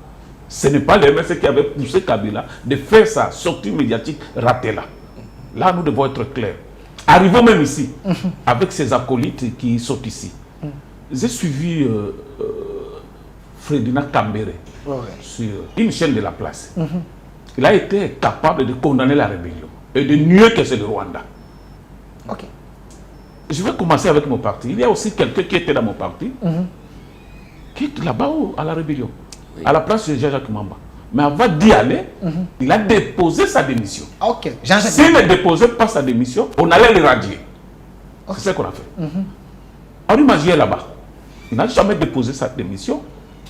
Ce n'est pas le MLC qui avait poussé Kabila de faire sa sortie médiatique ratée là. Là, nous devons être clairs. Arrivons même ici, avec ces acolytes qui sont ici. J'ai suivi Ferdinand Kambere sur une chaîne de la place. Il a été capable de condamner la rébellion et de nier que c'est le Rwanda. Ok. Je vais commencer avec mon parti. Il y a aussi quelqu'un qui était dans mon parti, qui est là-bas à la rébellion, à la place de Jean-Jacques Mamba. Mais avant d'y aller, il a déposé sa démission. Ok. S'il ne déposait pas sa démission, on allait le radier. C'est ce qu'on a fait. On imaginait là-bas. Il n'a jamais déposé sa démission.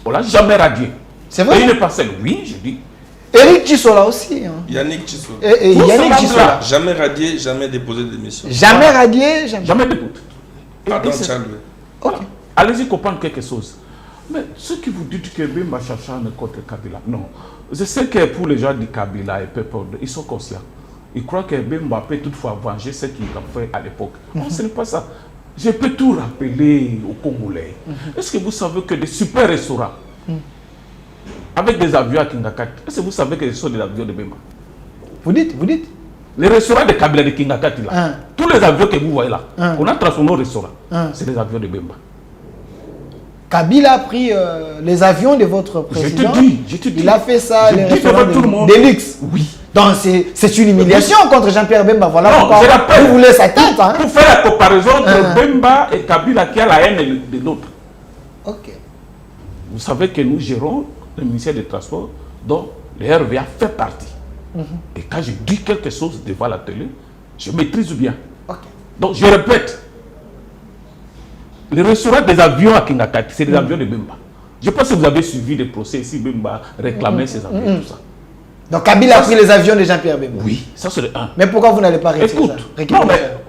On ne l'a jamais radié. C'est vrai? Et il est passé. Oui, je dis. Eric Chissola aussi. Hein. Yannick Tissot. Et Yannick Chissola. Jamais radié, jamais déposé de démission. Jamais radié, jamais. Jamais déposé. Pardon, Tchandoué. Ok. Allez-y comprendre quelque chose. Mais ceux qui vous disent que Bemba Chacha ne contre Kabila, non. Je sais que pour les gens du Kabila et peuple, ils sont conscients. Ils croient que Bemba peut toutefois venger ce qu'il a fait à l'époque. Non, ce n'est pas ça. Je peux tout rappeler aux Congolais. Est-ce que vous savez que des super restaurants, avec des avions à Kingakati, est-ce que vous savez que ce sont des avions de Bemba? Vous dites? Les restaurants de Kabila de Kingakati, là, tous les avions que vous voyez là, on a transformé au restaurant, c'est des avions de Bemba. Kabila a pris les avions de votre président. Je te dis. Il a fait ça, Je les dis restaurants devant tout le monde. de luxe. Oui. Donc c'est une humiliation contre Jean-Pierre Bemba. Voilà Non, pourquoi je rappelle. vous voulez sa tête. Hein? Pour faire la comparaison entre Bemba et Kabila qui a la haine de l'autre. Ok. Vous savez que nous gérons le ministère des Transports dont le RVA fait partie. Et quand je dis quelque chose devant la télé, je maîtrise bien. Ok. Donc je répète, les restaurants des avions à Kingakati, c'est des avions de Bemba. Je pense que vous avez suivi des procès ici, Bemba réclamait ses avions, tout ça. Donc Kabila a pris les avions de Jean-Pierre Bemba. Oui, ça c'est le 1. Mais pourquoi vous n'allez pas retirer ça? Écoute,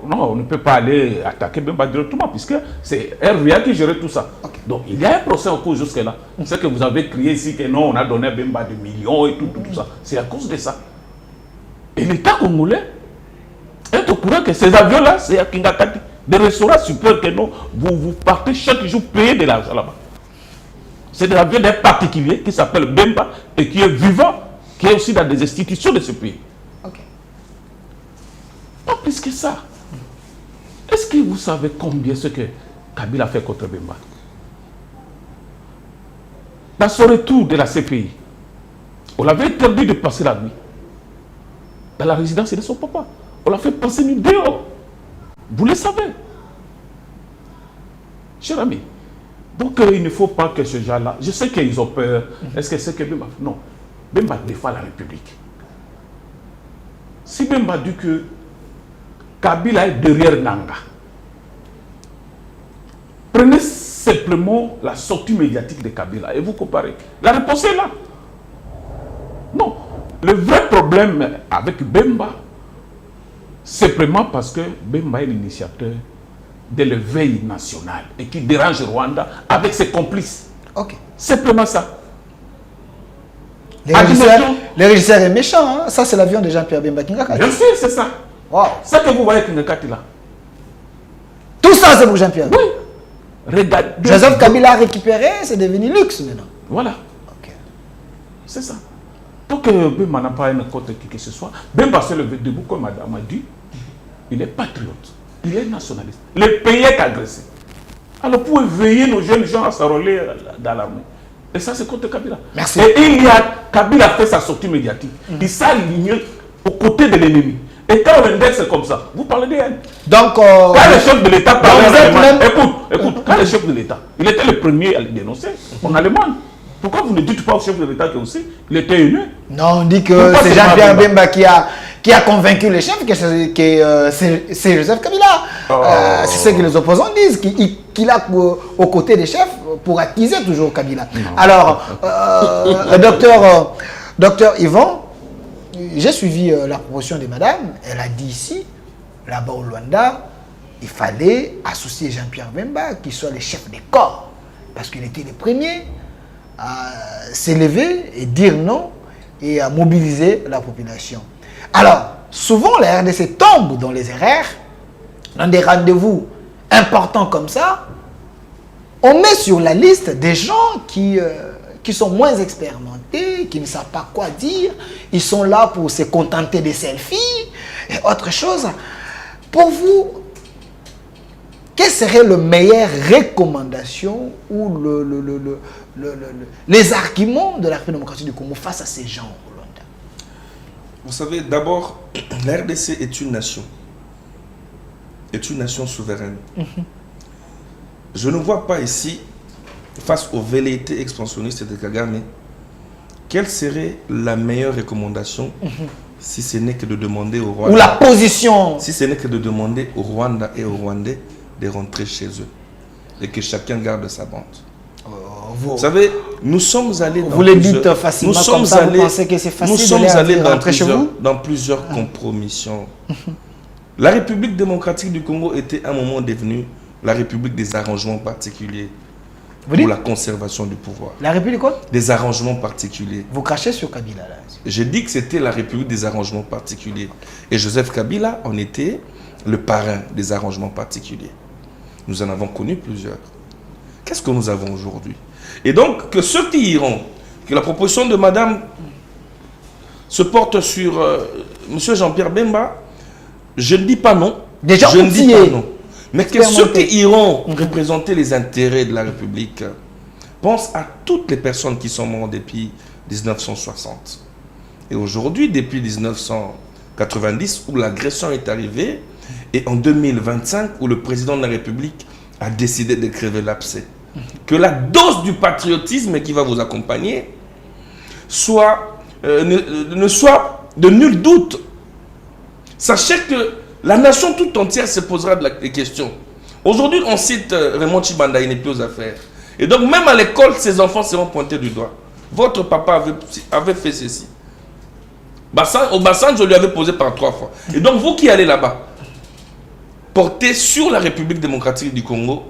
non, on ne peut pas aller attaquer Bemba directement puisque c'est RVA qui gérait tout ça. Okay. Donc il y a un procès en cours jusque-là. C'est que vous avez crié ici que non, on a donné à Bemba des millions et tout ça. C'est à cause de ça. Et l'État congolais est au courant que ces avions-là, c'est à Kingakati. Des restaurants super que non, vous partez chaque jour payer de l'argent là-bas. C'est des avions d'un particulier qui s'appelle Bemba et qui est vivant, qui est aussi dans des institutions de ce pays. Ok. Pas plus que ça. Est-ce que vous savez combien ce que Kabila a fait contre Bemba? Dans son retour de la CPI, on l'avait interdit de passer la nuit dans la résidence de son papa. On l'a fait passer une nuit dehors. Vous le savez. Cher ami. Donc il ne faut pas que ce gens-là... Je sais qu'ils ont peur. Est-ce que c'est que Bemba... Non. Bemba défend la République. Si Bemba dit que Kabila est derrière Nanga, prenez simplement la sortie médiatique de Kabila et vous comparez. La réponse est là. Non. Le vrai problème avec Bemba, c'est vraiment parce que Bemba est l'initiateur de l'éveil national et qui dérange Rwanda avec ses complices. Ok. Simplement ça. Le régisseur est méchant. Hein? Ça, c'est l'avion de Jean-Pierre Bemba Kingakati. Bien sûr, c'est ça. Wow. Ça que vous voyez Kingakati là. Tout ça, c'est pour Jean-Pierre. Oui. Regardez. Joseph Kabila a récupéré, c'est devenu luxe maintenant. Voilà. Ok. C'est ça. Pour que Bemba n'a pas un contre qui que ce soit, Bemba s'est levé debout, comme madame a dit. Il est patriote. Il est nationaliste. Le pays est agressé. Alors pour éveiller nos jeunes gens à s'enrôler dans l'armée. Et ça, c'est contre Kabila. Merci. Et Kabila fait sa sortie médiatique. Il s'aligne aux côtés de l'ennemi. Et quand on indexe comme ça, vous parlez de haine. Donc, quand le chef de l'État parlait en Allemagne, même... écoute, quand le chef de l'État, il était le premier à le dénoncer en Allemagne. Pourquoi vous ne dites pas au chef de l'État qu'il aussi, il était élu? Non, on dit que c'est Jean-Pierre Bemba qui a convaincu les chefs que c'est Joseph Kabila. C'est ce que les opposants disent, qu'il a aux côtés des chefs pour accuser toujours Kabila. Non. Alors, docteur Yvon, j'ai suivi la proposition de madame. Elle a dit ici, là-bas au Rwanda, il fallait associer Jean-Pierre Bemba, qui soit le chef des corps, parce qu'il était le premier à s'élever et dire non et à mobiliser la population. Alors, souvent, la RDC tombe dans les erreurs, dans des rendez-vous importants comme ça, on met sur la liste des gens qui sont moins expérimentés, parler, qui ne savent pas quoi dire. Ils sont là pour se contenter des selfies et autre chose. Pour vous, quelle serait la meilleure recommandation ou les arguments de la République démocratique du Congo face à ces gens au Rwanda? Vous savez, d'abord, la RDC est une nation. Est une nation souveraine. Je ne vois pas ici, face aux velléités expansionnistes de Kagame, quelle serait la meilleure recommandation si ce n'est que de demander au Rwanda... Ou la position... Si ce n'est que de demander au Rwanda et aux Rwandais de rentrer chez eux. Et que chacun garde sa bande. Vous savez, nous sommes allés dans vous le dites facilement comme ça, vous pensez que c'est facile de rentrer chez vous? Dans plusieurs compromissions. La République démocratique du Congo était à un moment devenu la République des arrangements particuliers pour la conservation du pouvoir. La République quoi? Des arrangements particuliers. Vous crachez sur Kabila là? J'ai dit que c'était la République des arrangements particuliers. Et Joseph Kabila en était le parrain des arrangements particuliers. Nous en avons connu plusieurs. Qu'est-ce que nous avons aujourd'hui? Et donc, que ceux qui iront, que la proposition de madame se porte sur M. Jean-Pierre Bemba, je ne dis pas non. Déjà, je ne dis pas non. Mais que ceux qui iront représenter les intérêts de la République pensent à toutes les personnes qui sont mortes depuis 1960. Et aujourd'hui, depuis 1990, où l'agression est arrivée, et en 2025, où le président de la République a décidé de crever l'abcès. Que la dose du patriotisme qui va vous accompagner soit, ne soit de nul doute. Sachez que la nation toute entière se posera des questions. Aujourd'hui, on cite Raymond Chibanda, il n'est plus aux affaires. Et donc, même à l'école, ses enfants seront pointés du doigt. Votre papa avait fait ceci. Au bassin, je lui avais posé par 3 fois. Et donc, vous qui allez là-bas, portez sur la République démocratique du Congo,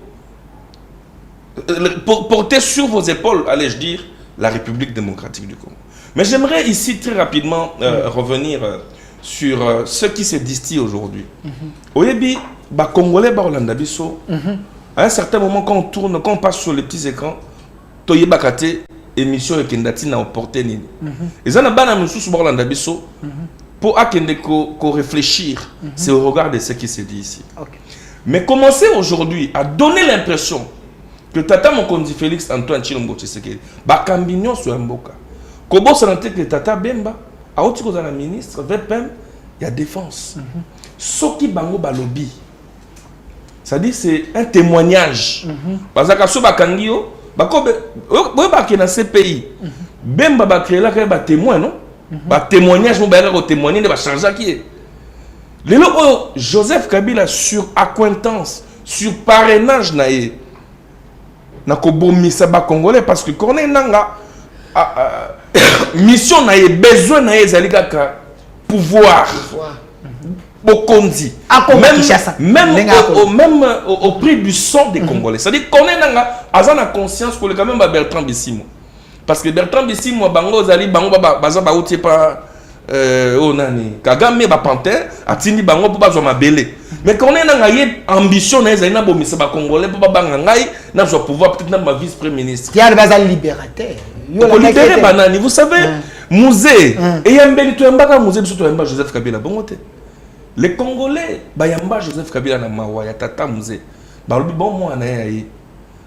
portez sur vos épaules, allais-je dire, la République démocratique du Congo. Mais j'aimerais ici très rapidement revenir sur ce qui se distille aujourd'hui. Oyebi, les Congolais, à un certain moment, quand on tourne, quand on passe sur les petits écrans, Toye Bakate, émission et Kendati n'a porté ni. Et ça n'a pas de souci sur l'Andabiso. Pour réfléchir, c'est au regard de ce qui se dit ici. Mais commencer aujourd'hui à donner l'impression que Tata Mokonzi Félix Antoine Tshilombo Tshisekedi, Bakambignon sur Mboka, Kobo Santé que Tata Bemba, a aussi la ministre, VPM, il y a défense. Soki Bango Balobi, c'est-à-dire c'est un témoignage. Parce que si Bakangio, dans ces pays, Bemba va créer là un témoin, non? Témoignage, on va témoigner, on va changer qui est. Joseph Kabila sur acquaintance, sur parrainage, na ko bomisa ba congolais parce que connaît nanga mission na besoin na ezalika pouvoir bokonzi même au prix du sang des Congolais. C'est-à-dire connaît nanga azana conscience que le quand même Bertrand Bissimo parce que Bertrand Bissimo bango zali bango baza ba outie pas onani Kagame ba panthère atindi bango pour bazwa mabele. Mais quand on a une ambition, on a une ambition, Congolais, on a pouvoir peut-être ma vice-premier ministre. Il y a des libérateurs. Pour libérer Banani, vous savez, musée, et il y a un musée de Joseph Kabila. Les Congolais, il y a Joseph Kabila dans Mawa, il y a Tata musée.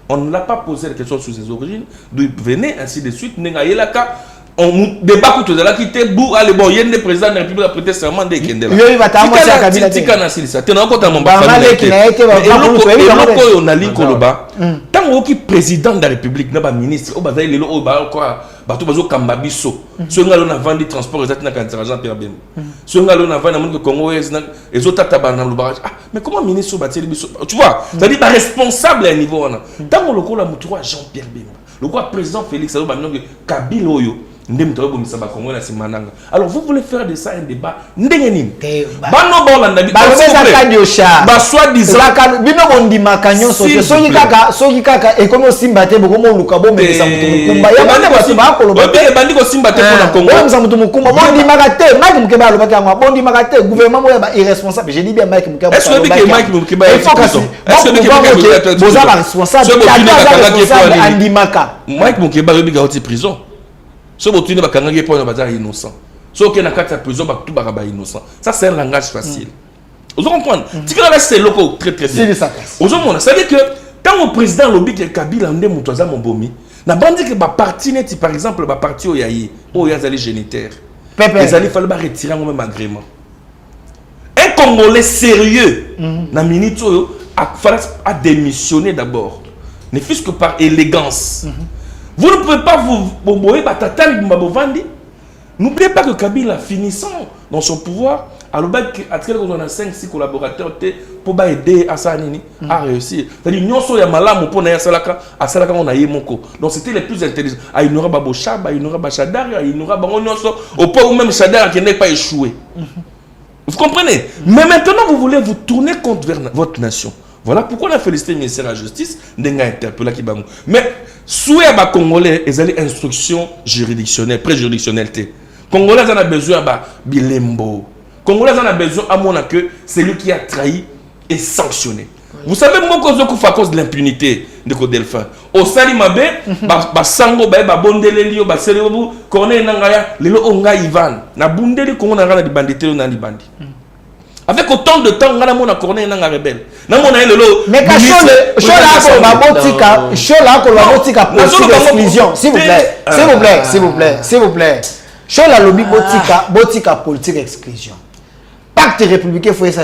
On ne l'a pas posé la question sur ses origines, d'où il venait, ainsi de suite. On débat contre la quitter bou allez bon il y a des présidents de la République a prêté serment de Kendela. Oui, va ta moi ça Kabila. Tika na silisa. Tena ko ta mamba. On a li koloba. Tant que président de la République na ba ministre o bazali lelo o ba quoi bato bazo kamba biso. So ngalo na vendre transport exact na kanzara Jean Pierre Bemba. So ngalo na vendre monde Congo na ezota tabana lubara. Ah mais comment ministre bateli biso? Tu vois, ça dit pas responsable à niveau on. Tant le ko la mutu Jean Pierre Bemba. Le quoi président Félix Alo ba minongo Kabila oyo. Alors vous voulez faire de ça un débat ndengeni bano bolanda bi ba soit disant bino bondi makanyo soki kaka e komo simba te boko mo luka bo mesa mutu mukumba ya bande ba simba ko loba be bandi ko simba te ko na Congo bo mesa mutu mukumba bondi makate Mike Mukeba loba ka bondi makate gouvernement mo ya ba irresponsable j'ai dit bien Mike Mukeba est-ce que Mike Mukeba est responsable Andi Maka Mike Mukeba lobi ga oti prison Ce que tu n'as pas innocent. Ce qui est dans la prison, tout est innocent. Ça, c'est un langage facile. Vous comprenez? Tu vois, c'est loco très très bien. Vous comprenez? Ça veut dire que quand le président lobby que Kabila ande mutoza Mombomi, na bandi que ba parti net par exemple ba parti au yayi, au yazali géniteur. Les alliés fallait retirer même agrément. Un Congolais sérieux, na minute a démissionné d'abord. Ne fût-ce que par élégance. Vous ne pouvez pas vous boyer Batatali Mbabovandi. N'oubliez pas que Kabila, finissant dans son pouvoir, à l'objet à tel qu'on a 5-6 collaborateurs pour aider à ça à réussir. C'est-à-dire nous sommes malades pour n'aller à Salaka on a eu mon co. Donc c'était les plus intelligents. À Inora Babochab, à Inora Bachadar, à Inora Baronioso, au point où même Chadar qui n'est pas échoué. Vous comprenez? Mais maintenant vous voulez vous tourner contre votre nation. Voilà pourquoi on a félicité le ministère de la Justice d'Enga interpellé Kibamou. Mais souhait à Congolais, ils ont instruction juridictionnelle, pré-juridictionnelle. Congolais en a besoin de bilembo. Congolais en a besoin à mon que c'est lui qui a trahi et sanctionné. Vous savez, moi, à cause de l'impunité de Kodelphin. Au Salimabé, Sango, Bondelelio, Baselebo, Corné Nangaya, Lelo Onga Ivan, na Bundeli, qu'on a des bandits, on a des bandits. Avec autant de temps, on a Corné Nanga rebelle. Mais quand s'il vous plaît, s'il vous plaît, s'il vous plaît, s'il vous plaît. Sur la lobby botika politique exclusion. Pacte républicain, il faut ça.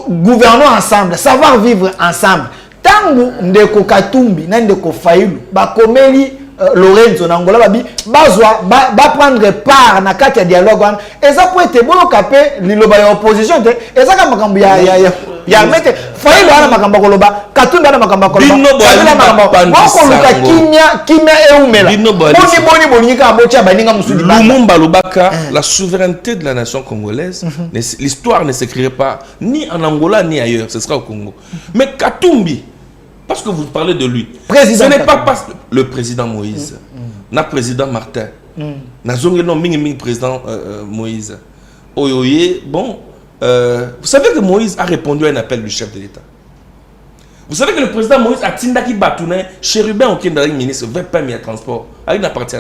Gouvernons ensemble, savoir vivre ensemble. Tant que ndeko Katumbi, ndeko Fayulu, bakomeli Lorenzo Nangola babi, ba prendre part na kati ya dialogue wana. Eza pour être bon capé liloba ya opposition te. Eza ka makambo ya mete Fayulu ana makambo koloba, Katumbi ana makambo koloba. Kabila makambo. Wako luka kimia eumela. Boni ka bocha baninga musudi. Lumumba Lubaka, la souveraineté de la nation congolaise, l'histoire ne s'écrirait pas ni en Angola ni ailleurs, ce sera au Congo. Mais Katumbi, parce que vous parlez de lui, ce n'est pas le président Moïse, le président Martin, le président Moïse. Bon, vous savez que Moïse a répondu à un appel du chef de l'État. Vous savez que le président Moïse a Tindaki Batouné, chérubin au Kenda, ministre, 20 permis à transport, avec une partie.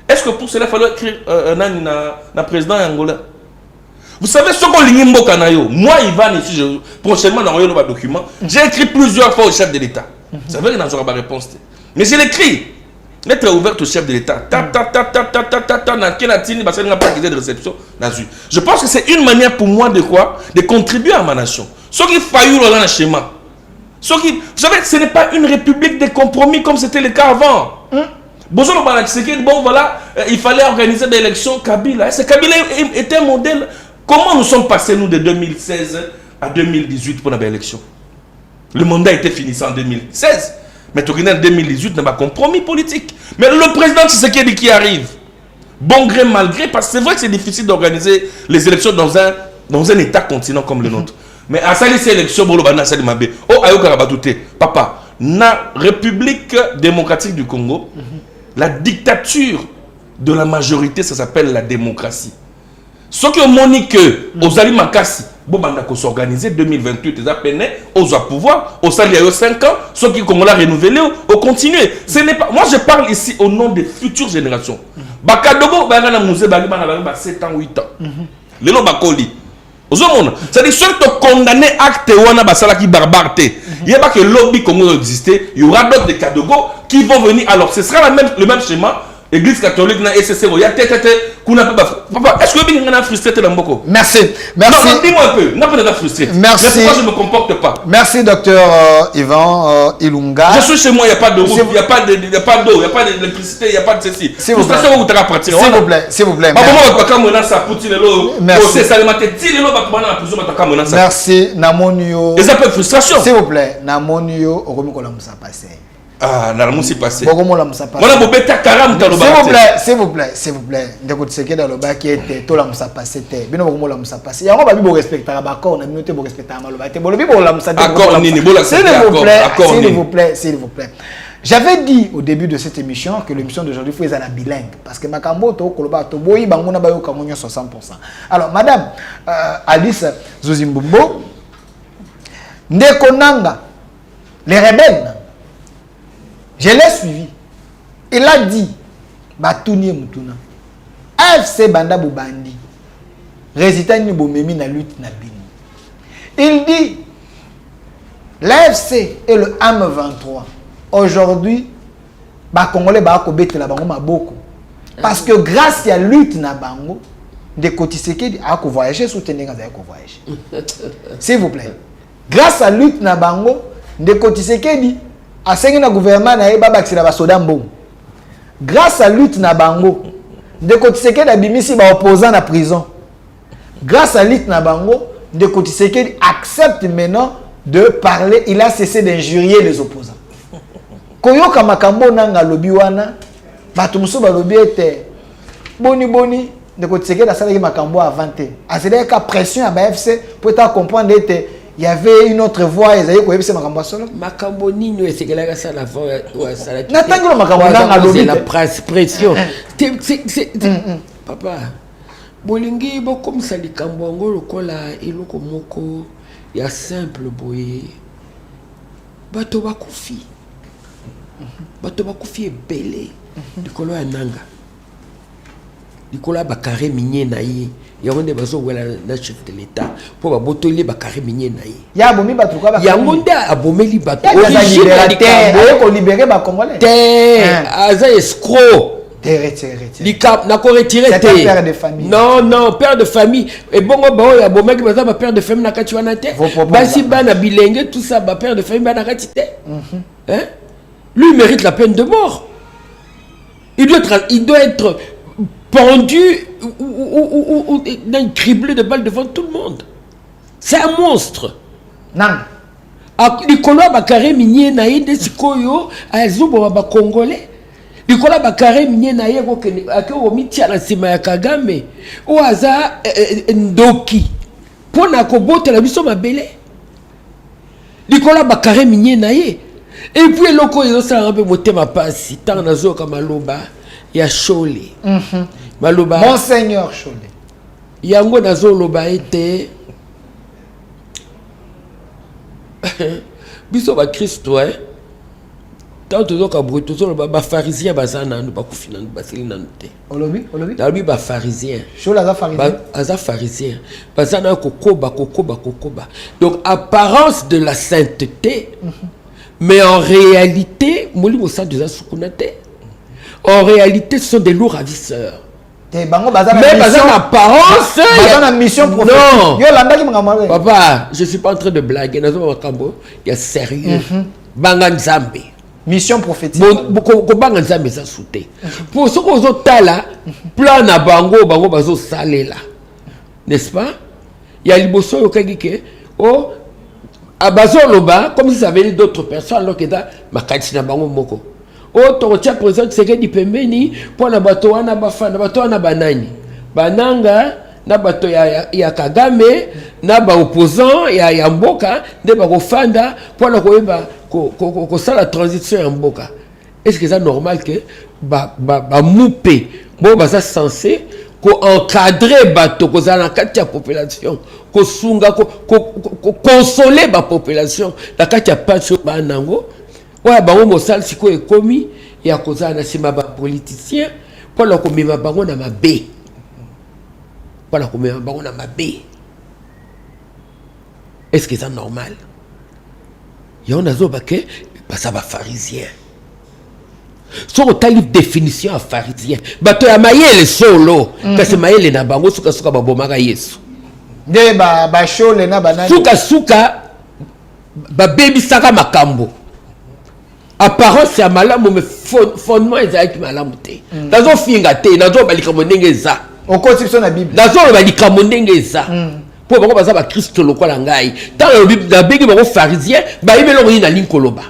Est-ce que pour cela, il fallait écrire un président angolais? Vous savez ce qu'on lit Mbokanayo. Moi, Ivan, ici, prochainement, dans le document, j'ai écrit plusieurs fois au chef de l'État. Ça veut dire qu'il n'y a pas de réponse. Mais j'ai écrit. Lettre ouverte au chef de l'État. Je pense que c'est une manière pour moi de quoi? De contribuer à ma nation. Ce qui faillit dans le schéma. Vous savez, ce n'est pas une république de compromis comme c'était le cas avant. Bon voilà, il fallait organiser des élections Kabila. Kabila était un modèle. Comment nous sommes passés, nous, de 2016 à 2018 pour l'élection? Le mandat était fini en 2016. Mais en 2018, il n'y a pas de compromis politique. Mais le président Tshisekedi qui arrive, bon gré, mal gré, parce que c'est vrai que c'est difficile d'organiser les élections dans un État continent comme le nôtre. Mais à cette élection, papa, la République démocratique du Congo, la dictature de la majorité, ça s'appelle la démocratie. Ce qui ont monique aux Ali Makassi, Bobanda ko s'organiser 2028, ils appellent aux pouvoir, au salaire de 5 ans, ceux qui ont renouvelé, au continuer. Ce n'est pas. Moi, je parle ici au nom des futures générations. Bakadogo, Bagana Musée, Bagana 7 ans, 8 ans. Lélo Bakoli. C'est-à-dire ceux qui ont condamné acte wana basala qui barbarité. Il n'y a pas que lobby Congo exister, il y aura d'autres des Kadogo qui vont venir. Alors ce sera le même schéma. Église catholique na SSC il y a papa, est-ce que vous êtes frustré dans Mboko? Merci. Non, dis-moi un peu. Non, pas frustré. Merci. Mais pourquoi je ne me comporte pas? Merci docteur Yvan Ilunga. Je suis chez moi, il n'y a pas de route, il n'y a pas d'eau, il n'y a pas d'électricité, il n'y a pas de ceci. Frustration, vous devez partir. S'il vous plaît, s'il vous plaît. Merci. Namonio. Et ça peut être frustration. S'il vous plaît, Namonio, Romikola Moussa passé. Ah, n'a s'est passé. S'il vous plaît. Ndeko Tshisekedi dans le bas qui était tout la Moussa passé. Bino Bogomo la Moussa passé. Il y a un babi pour respecter la bacor, on a minute pour respecter la malobate. Bolobi pour la Moussa. S'il vous plaît. J'avais dit au début de cette émission que l'émission d'aujourd'hui faut être la bilingue parce que Makambo to koloba to boyi banguna bayo kamonyo 60%. Alors madame Alice Zozimbumbo Ndeko Nanga les rebelles. Je l'ai suivi. Il a dit batuni mutuna AFC banda bobandi résultat ni bomemi na lutte na bini. Il dit l'AFC et le AM23 aujourd'hui ba congolais ba ko betela bango maboko parce que grâce à lutte na bango de Kotiseke a ko voyager soutenir ngaza ko voyager. S'il vous plaît. Grâce à lutte na bango de Kotiseke a sengi na gouvernement na ba bakisila ba soda mbongo. Grâce à lutte na bango de Kotiseke da bimisi ba opposant na prison. Grâce à lutte na bango de Kotiseke accepte maintenant de parler, il a cessé d'injurier les opposants. Koyoka makambo nanga lobi wana batumusu ba lobi ete boni de Kotiseke da sala makambo avanté. A c'est dire qu'à pression à BFC pour ta comprendre ete il y avait une autre voix ezali ko yebisa makambo solo. Makambo nino esekela sa la voix ou sala. Natango makambo nanga lobi la pression. Papa bolingi bokomisa likambo yango lokola eloko moko ya simple boye bato bakufi ebele likolo ya nanga likolo ya bakare minye na ye yango nde bazowela na chef de l'état mpo babotoli bakare minye na ye ya abomi bato kwa yango nde abomeli bato origine ya likambo aye kolibere bakongolais te aza escroc. Nako retirer c'est père de famille. Non, père de famille. Et bon, ya bomaki baza ba père de famille na kati wana te. Basi bana bilenge tout ça ba père de famille bana kati te. Hein? Lui il mérite la peine de mort. Il doit être pendu ou criblé de balles devant tout le monde. C'est un monstre. Non. Likolo ba carré minier na ide sikoyo azubo ba congolais. Likola bakare minye na ye ko mitia na sima ya Kagame o aza ndoki pona ko botela biso mabele likola bakare minye na ye et puis loko yo sa rambe motema pasi tant nazo ka maloba ya Shole maloba Monseigneur Shole yango nazo loba ete biso ba Kristo tant que bruto ba pharisien bazana nous ba kufina nous basili na nte olobi dabi ba pharisien Shole aza pharisien bazana kokoba donc apparence de la sainteté mais en réalité moli mo sant déjà sukunate en réalité ce sont des lourds ravisseurs mais bazana apparence bazana mission prophétique yo landaki makambo papa je suis pas en train de blaguer nazo makambo il y a sérieux banga nzambe mission prophétique. Banga nzambe za soute. Pour ce qu'on tala plan na bango bazo salela. N'est-ce pas? Il y a liboso yo kagike oh abazo loba comme si ça avait d'autres personnes alors que da makati na bango moko. Oh to tia président Tshisekedi pembeni pour na bato wana bafana bato wana banani. Bananga na bato ya Kagame na ba opposant ya mboka nde ba kofanda pour na koyeba ko ça la transition en mboka. Est-ce que c'est normal que ba moupé bon ba ça censé ko encadrer bato ko za na kati ya population ko sunga ko consoler ba population na kati ya pacho ba nango wa ba mo sal siko ekomi ya ko za na sima ba politicien pour la ko mema bango na mabe. Voilà comment on a ma bé. Est-ce que c'est normal? Il y a un azobake, ça va pharisien. Si on a une définition à pharisien, bato ya mayele solo, parce que mayele na bango suka babomaka Yesu. De ba Shole na banani. Suka ba baby saka makambo. Apparence ya malamu mais fondement ezaki malamu te. Nazo finga te, nazo balika monenge za. Au constitution de la Bible. Dans le likambo ndenge za. Pour bako baza ba Kristo lokola ngai. Dans la Bible na bengi bako pharisien, ba yebelo ni na linkoloba.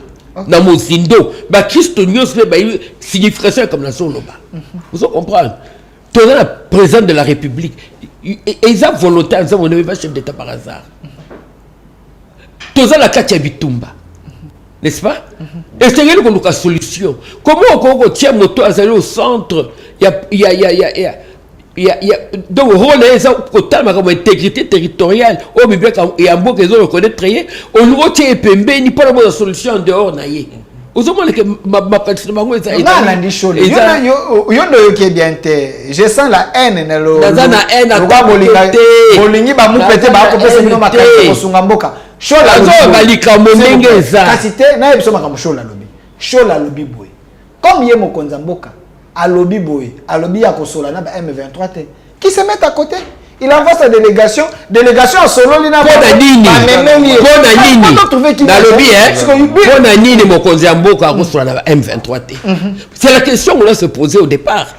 Na mozindo, ba Kristo nyos ba signification comme la soloba. Vous comprenez? Tout le président de la République, ils ont volontaire, ils ont pas chef d'état par hasard. Tout la katia bitumba. N'est-ce pas? Et c'est une solution. Comment on tient moto azali au centre, donc rôle est comme intégrité territoriale au Bible et en beau qu'ils ont reconnaître on nous tient pembe ni pas la bonne solution en dehors naïe Aux hommes que ma petite maman est là. On a dit chaud. Yo qui est bien té. Je sens la haine dans le. Dans la haine à côté. Bolingi ba mu pété ba ko pesa mino makati ko sunga mboka. Chaud la lobi. Balika monenge za. Kasité na yebiso makam chaud la lobi. Chaud la lobi boy. Comme yé mo konza mboka. A lobi boy. A lobi ya ko sola na ba M23 té. Qui se met à côté? Il envoie sa délégation en solo lina Pona nini na lobi pona nini mokonzi ya mboka akosola na M23 te. C'est la question qu'on doit se poser au départ.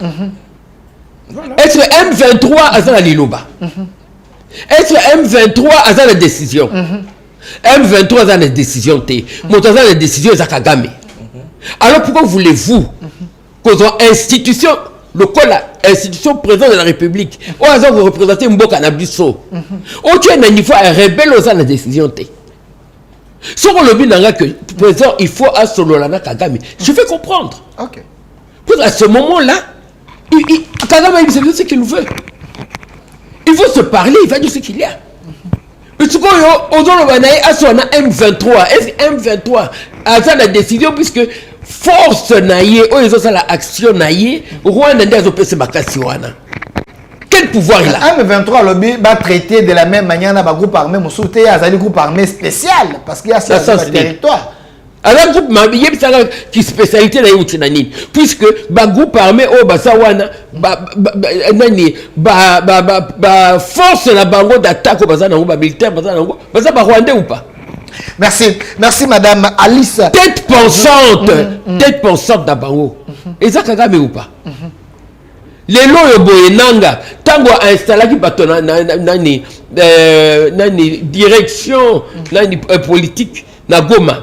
Est-ce que M23 a ça la liloba? Est-ce que M23 a ça la décision? M23 a ça la décision te. Moto a ça la décision za Kagame. Alors pourquoi voulez-vous qu'aux institutions local institution présidente de la République au hasard vous représentez Mboka na biso au tu es un niveau rebelle aux la décision té sur le but n'a que président il faut à Sololana Kagame je fais comprendre ok pour à ce moment-là Kagame il sait ce qu'il veut il faut se parler il va dire ce qu'il y a parce que M23 est M23 a ça la décision puisque force naïe, la action naïe, Rwanda ndazopese makasi wana. Quel pouvoir il a? M23 lobby va traiter de la même manière na groupe armé mousouté azali groupe armé spécial parce qu'il y a ça territoire. Alors groupe armé qui spécialité na yuti nani puisque ba groupe armé o basa wana nani ba force na bango d'attaque basa na ba militaire basa na basa ba Rwandais ou pas? Merci madame Alice. Tête pensante d'Abango. Et ça Kagame ou pas? Les lois boyenanga tango installé qui nani direction nani politique na Goma.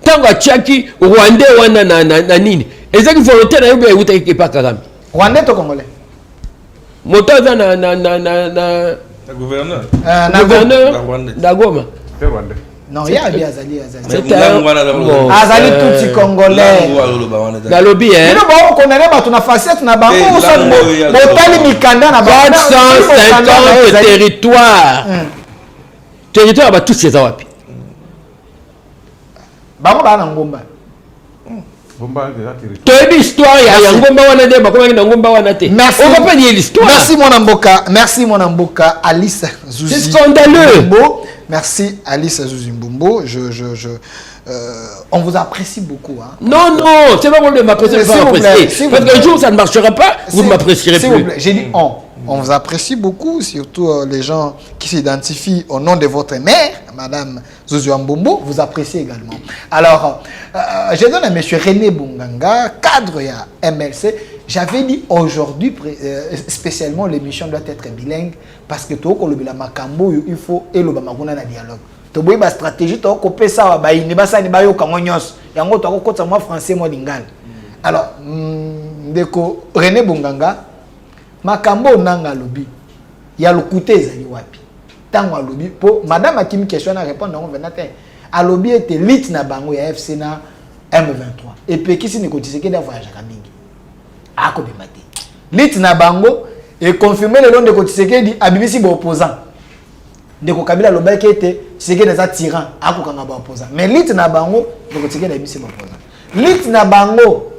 Tango tchaki Rwandais wana na nini. Et ça qui volonté na yobe uta ki pas Kagame. Rwandais to congolais. Moto na gouverneur. Na Goma. C'est Rwandais. Non, il y a Azali. Azali tout congolais. Dans le lobby, hein. On connaît pas facette na bango botali mikanda na 450 territoires. Territoire ba tous ces awapi. Bango ba na ngomba. Ngomba déjà territoire. Toyebi histoire ya ngomba wana de bakoma na ngomba wana te. On va pas nier l'histoire. Merci mon amboka Alice Zuzi. C'est scandaleux. Merci Alice Zuzimbumbo. On vous apprécie beaucoup. Hein. Non, c'est pas bon de m'apprécier. Parce qu'un jour ça ne marchera pas, vous ne m'apprécierez plus. J'ai dit on vous apprécie beaucoup, surtout les gens qui s'identifient au nom de votre mère, Madame Zuzimbumbo, vous appréciez également. Alors, je donne à M. René Bunganga, cadre à MLC. J'avais dit aujourd'hui, spécialement, l'émission doit être bilingue parce que tout le makambo il faut et le bamaguna na dialogue. To boy ba stratégie to ko pesa wa bayi ne ba sa ni ba yo kango nyos. Yango to ko moi français moi lingala. Alors, ndeko René Bunganga makambo nanga lobi. Ya lokuté ezali wapi. Tango lobi po madame Akimi question na répondre on venatin. A lobi était lit na bango ya FC na M23. Et puis qui si ne kotiseke da voyage ka mingi. Ako bimati. Lit na bango et confirmer le nom de Tshisekedi abimisi ba opposant. Ndeko Kabila loba ki était Tshisekedi za tyran ako kanga ba opposant. Mais lit na bango ndeko Tshisekedi abimisi ba opposant. Lit na bango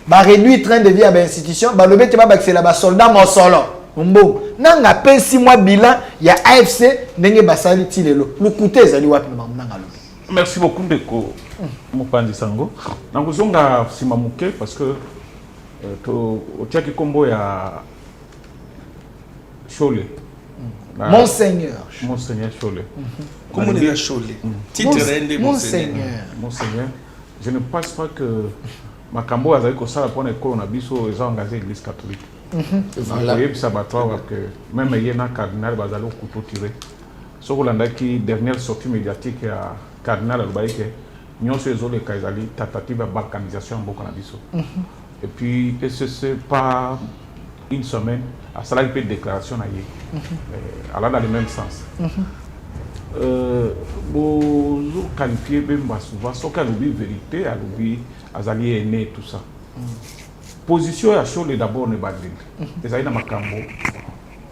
ba réduire train de vie à ba institution ba lobé te ba baxela ba soldat mo solo. Mbo nanga pe 6 mois bilan ya AFC ndenge basali ti lelo. Lukuté ezali wapi na nanga lobi. Merci beaucoup ndeko Mopandi Sango. Nangozonga simamuke parce que otiaki kombo ya Chole. Monseigneur Chole. Comment on dit Chole? Titre de Monseigneur. Je ne pense pas que makambo azali kosala pona ekolo na biso eza engagé l'église catholique. Voilà. Ça va que même yena cardinal bazali okuto tiré. Soko landaki dernière sortie médiatique ya cardinal albaike nyonso ezoleka ezali tentative de balkanisation mboka na biso. Et puis, c'est pas une semaine, à cela il peut une déclaration elle a dans le même sens. Vous qualifiez même souvent, ce qu'elle oublie vérité, elle oublie Azali est né tout ça. Position à chaud d'abord ne pas dire. Et ça y est dans ma cambo,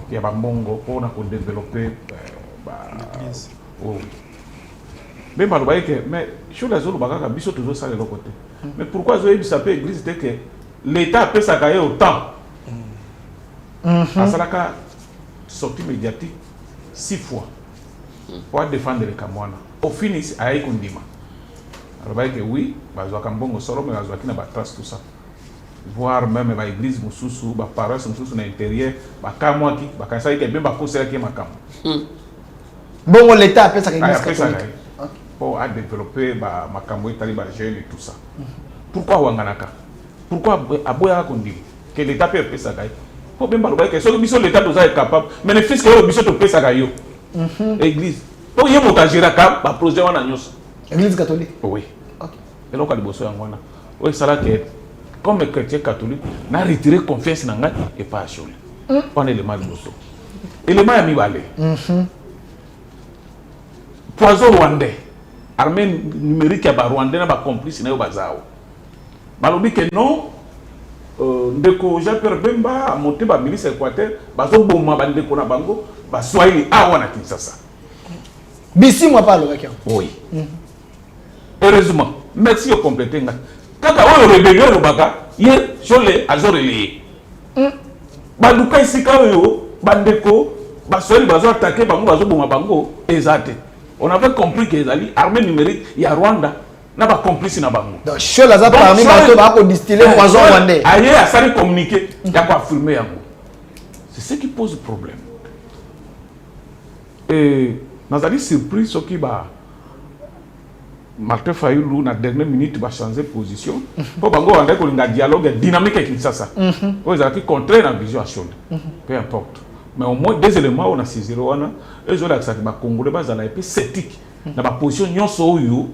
il y a un mongo pour développer. Mais sur les autres, biso toujours ça de l'autre côté. Mais pourquoi Zoé Bissapé Église c'était que l'État a fait ça autant. À Salaka, sortie médiatique 6 fois pour défendre les Kamwana. Au finish, à Ekondima. Alors, oui, Bazouakambongo Soro, mais Bazouakina trace tout ça. Voir même l'église Moussoussou, la paroisse Moussoussou dans l'intérieur, Bakamwaki, Bakansai, qui est bien Bakosera qui est Makam. Bon, l'État a fait ça pour développer Makambo et Taliban et tout ça. Pourquoi Wanganaka? Pourquoi Aboya Kondi? Que l'État peut faire ça? Pour bien parler que celui qui l'État doit être capable, mais le fils que le biso peut faire ça. Église. Donc il y a mon agiraka, bah projet on a nyos. Église catholique. Oui. Et donc à l'ebosso yangwana. Oui, ça là que comme chrétien catholique, n'a retiré confiance dans ngai et pas achole. On est le mal bosso. Et le mal a mis balé. Poison rwandais. Armée numérique à Rwandais n'a pas complice n'a pas bazao. Balobi que non. Ndeko Jean-Pierre Bemba a monté la milice équateur, bazo bomba bandeko na bango, ba Swahili awana Kinshasa. Bisi moi pas le mec. Oui. Heureusement, merci au compléter. Quand on rébellion le baga, hier jolé azoreli. Baluka ici quand yo bandeko, ba Swahili bazo attaquer bango bazo bomba bango ezate. On avait compris que les armées numériques, il y a Rwanda. N'a pas complice na bango. Donc chez la parmi bateau va distiller poison rwandais. Ailleurs à ça communiquer, il y a quoi affirmer yango. C'est ce qui pose problème. Et nous avons surpris ce qui va Martin Fayulu na dernière minute va changer position. Pour bango rwandais ko linga dialogue dynamique avec Kinshasa. Ils ont qui contraire la vision à chaud. Peu importe. Mais au moins des éléments on a saisi wana et zo la ça ba congolais ba za na épée sceptique. Na ba position nyonso oyo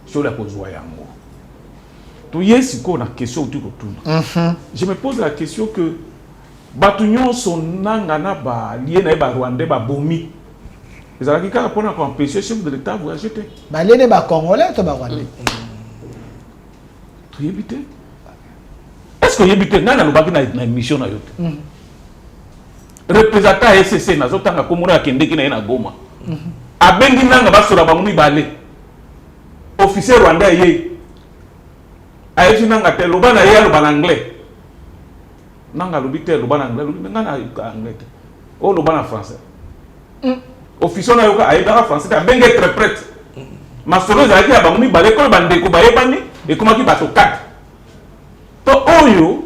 sur la cause yango. Tu y est une question où tu retournes. Je me pose la question que Batunion son nangana ba lié na ba Rwandais ba bomi. Les Arabiques pour empêcher le chef de l'État vous acheter. Ba lié ba Congolais to ba Rwandais. Tu y habité? Est-ce que y habité nana lo baki na mission na yote? Représentant SCC na zotanga komona kende ki na Goma. Abengi nanga ba sura ba muni balé. Officier rwandais yé ayesu nanga te loba na ye loba na anglais nanga lobi te loba na anglais lobi nanga na anglais te o loba na français officier na yoka aye na français ta benge interprète masolo ezalaki ya bango mibale koyo bandeko bayebani ekomaki bato 4 to oyo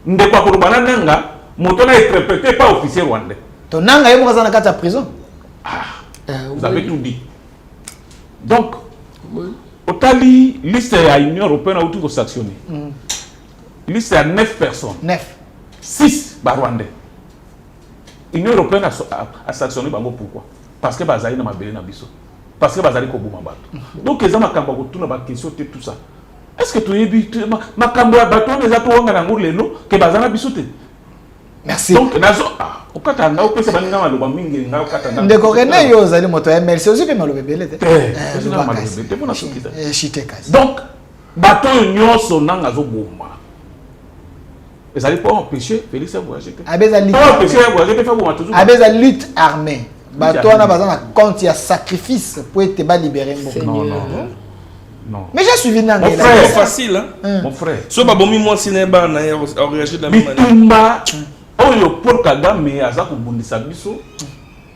ndeko akoloba na nanga moto na interprété pas officier rwandais to nanga ye mokaza na kati ya prison. Vous avez tout dit. Donc Otali, liste à l'Union européenne a tout sanctionné. Liste à 9 personnes. 9. 6 Rwandais. L'Union européenne a sanctionné Bango pourquoi? Parce que Bazali n'a pas belé na biso. Parce que Bazali ko bouma bato. Donc les gens makamba ko tuna ba question tout ça. Est-ce que tu es bi makamba bato les ato wanga na ngolelo que Bazali na biso te? Merci. Donc nazo okata nga opesa baninga maloba mingi nga okata nga. Ndeko René yo zali moto MLC aussi pe maloba belé te. Donc bato nyonso nanga zo boma. Ezali pour empêcher Félix à voyager. Abeza lutte. Pour empêcher à voyager fa boma toujours. Abeza lutte armée. Bato na bazana compte ya sacrifice pour être ba libérer non. Non. Mais j'ai suivi Nanga. Mon frère, c'est facile hein. Mon frère. So ba bomi moi sineba na réagir de la même manière. Bitumba oyo Paul Kagame aza ko bundisa biso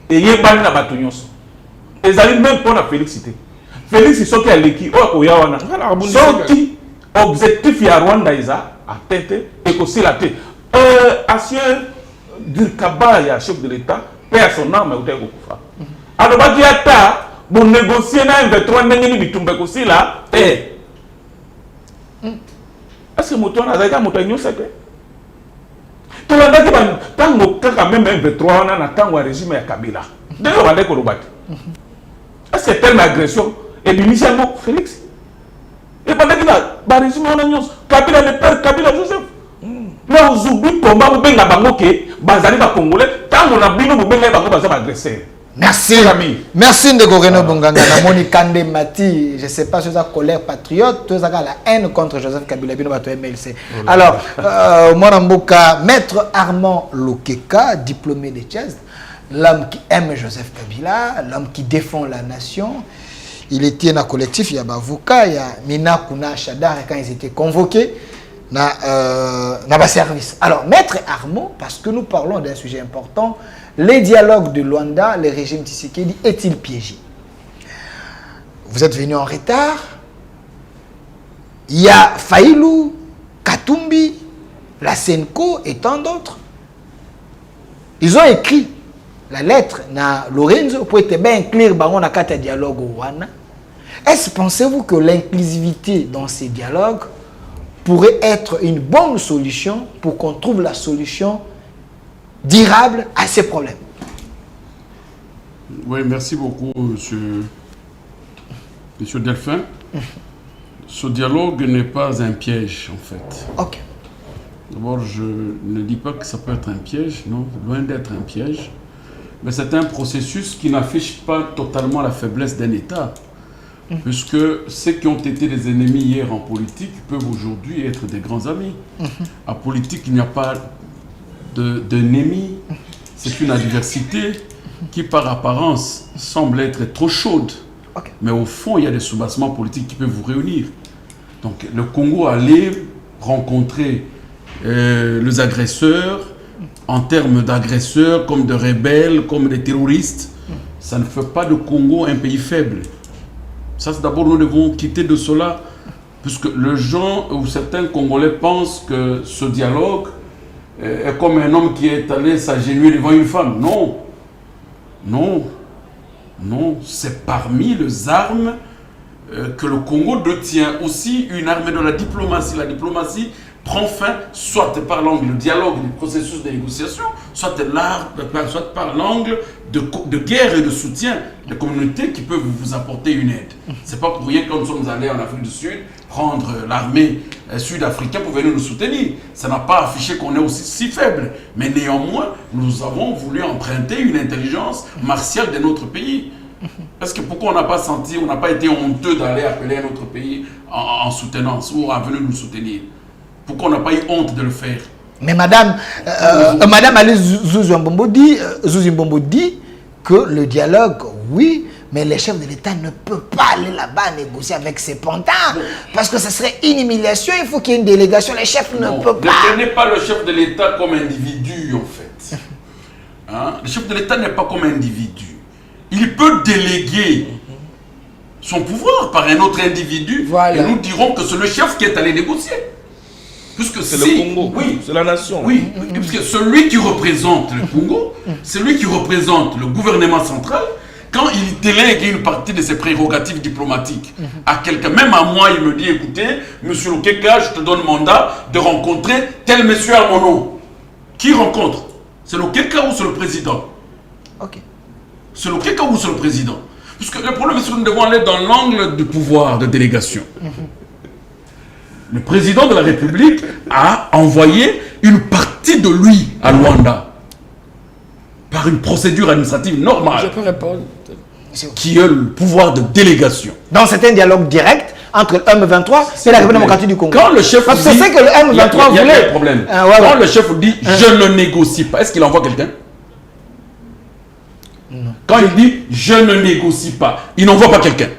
et yebani na bato nyonso. Ezali même pour la félicité. Félix soki aleki oyo ko yawana. Soki objectif ya Rwanda iza atteinte et ko silate. Ancien Dirkaba ya chef de l'État perd son âme au teko kufa. Alors ba diata bon négocier na M23 ndenge ni bitumba ko sila est-ce que moto na zaika moto nyonso te? To la date ban tango kaka même M23 na tango régime ya Kabila. D'ailleurs on va ko robati. Est-ce que telle agression et l'initialement Félix et pendant que ba régime on a nyonso Kabila le père Kabila Joseph. Là aujourd'hui combat bu benga bango ke bazali ba congolais tango na bino bu benga bango baza ba agresser. Merci. Merci de René Bonganga. Moni Kande Mati, je ne sais pas si c'est la colère patriote, tu as la haine contre Joseph Kabila, bien bateau MLC. Alors, Mwanamboka, Maître Armand Lokeka, diplômé de Thiès, l'homme qui aime Joseph Kabila, l'homme qui défend la nation, il était dans le collectif, il y a Bavouka, il y a Mina Kuna Chadar quand ils étaient convoqués dans le service. Alors, Maître Armand, parce que nous parlons d'un sujet important, les dialogues de Luanda, le régime Tshisekedi est-il piégé? Vous êtes venu en retard. Il y a Faïlou, Katumbi, la Senko et tant d'autres. Ils ont écrit la lettre na Lorenzo pour être bien clair dans le dialogue au Rwanda. Est-ce pensez-vous que l'inclusivité dans ces dialogues pourrait être une bonne solution pour qu'on trouve la solution durable à ces problèmes? Oui, merci beaucoup, monsieur Delphin. Ce dialogue n'est pas un piège, en fait. Ok. D'abord, je ne dis pas que ça peut être un piège, non, loin d'être un piège. Mais c'est un processus qui n'affiche pas totalement la faiblesse d'un État. Puisque ceux qui ont été des ennemis hier en politique peuvent aujourd'hui être des grands amis. En politique, il n'y a pas d'ennemis. C'est une adversité qui, par apparence, semble être trop chaude. Okay. Mais au fond, il y a des soubassements politiques qui peuvent vous réunir. Donc, le Congo allait rencontrer les agresseurs en termes d'agresseurs, comme de rebelles, comme de terroristes. Ça ne fait pas de Congo un pays faible. Ça, c'est d'abord, nous devons quitter de cela, puisque les gens ou certains Congolais pensent que ce dialogue est comme un homme qui est allé s'agenouiller devant une femme. Non. Non. Non. C'est parmi les armes que le Congo détient aussi une arme de la diplomatie. La diplomatie prend fin soit par l'angle du dialogue, du processus de négociation, soit par l'angle de guerre et de soutien des communautés qui peuvent vous apporter une aide. Ce n'est pas pour rien que nous sommes allés en Afrique du Sud prendre l'armée sud-africaine pour venir nous soutenir. Ça n'a pas affiché qu'on est aussi si faible. Mais néanmoins, nous avons voulu emprunter une intelligence martiale de notre pays. Parce que pourquoi on n'a pas senti, on n'a pas été honteux d'aller appeler un autre pays en soutenance ou à venir nous soutenir? Pourquoi on n'a pas eu honte de le faire? Mais Madame Alice Zouzoumbombo dit que le dialogue, oui, mais les chefs de l'État ne peuvent pas aller là-bas négocier avec ces pantins, parce que ce serait une humiliation, il faut qu'il y ait une délégation, les chefs ne peuvent pas. Ne prenez pas le chef de l'État comme individu, en fait. Hein? Le chef de l'État n'est pas comme individu. Il peut déléguer son pouvoir par un autre individu, voilà. Et nous dirons que c'est le chef qui est allé négocier. Puisque c'est le Congo, oui, c'est la nation. Oui, puisque celui qui représente le Congo, celui qui représente le gouvernement central, quand il délègue une partie de ses prérogatives diplomatiques à quelqu'un, même à moi, il me dit, écoutez, monsieur Lokeka, je te donne mandat de rencontrer tel monsieur à mon nom. Qui rencontre? C'est Lokeka ou c'est le président? Ok. C'est Lokeka ou c'est le président? Puisque le problème, c'est que nous devons aller dans l'angle du pouvoir de délégation. Le président de la République a envoyé une partie de lui à Luanda par une procédure administrative normale. Je peux répondre. Qui est le pouvoir de délégation. Donc c'est un dialogue direct entre le M23 et la République démocratique du Congo. Quand le chef parce que dit, c'est que le M23 il y a voulait... un problème. Quand le chef dit je ne négocie pas, est-ce qu'il envoie quelqu'un? Non. Quand il dit je ne négocie pas, il n'envoie pas quelqu'un.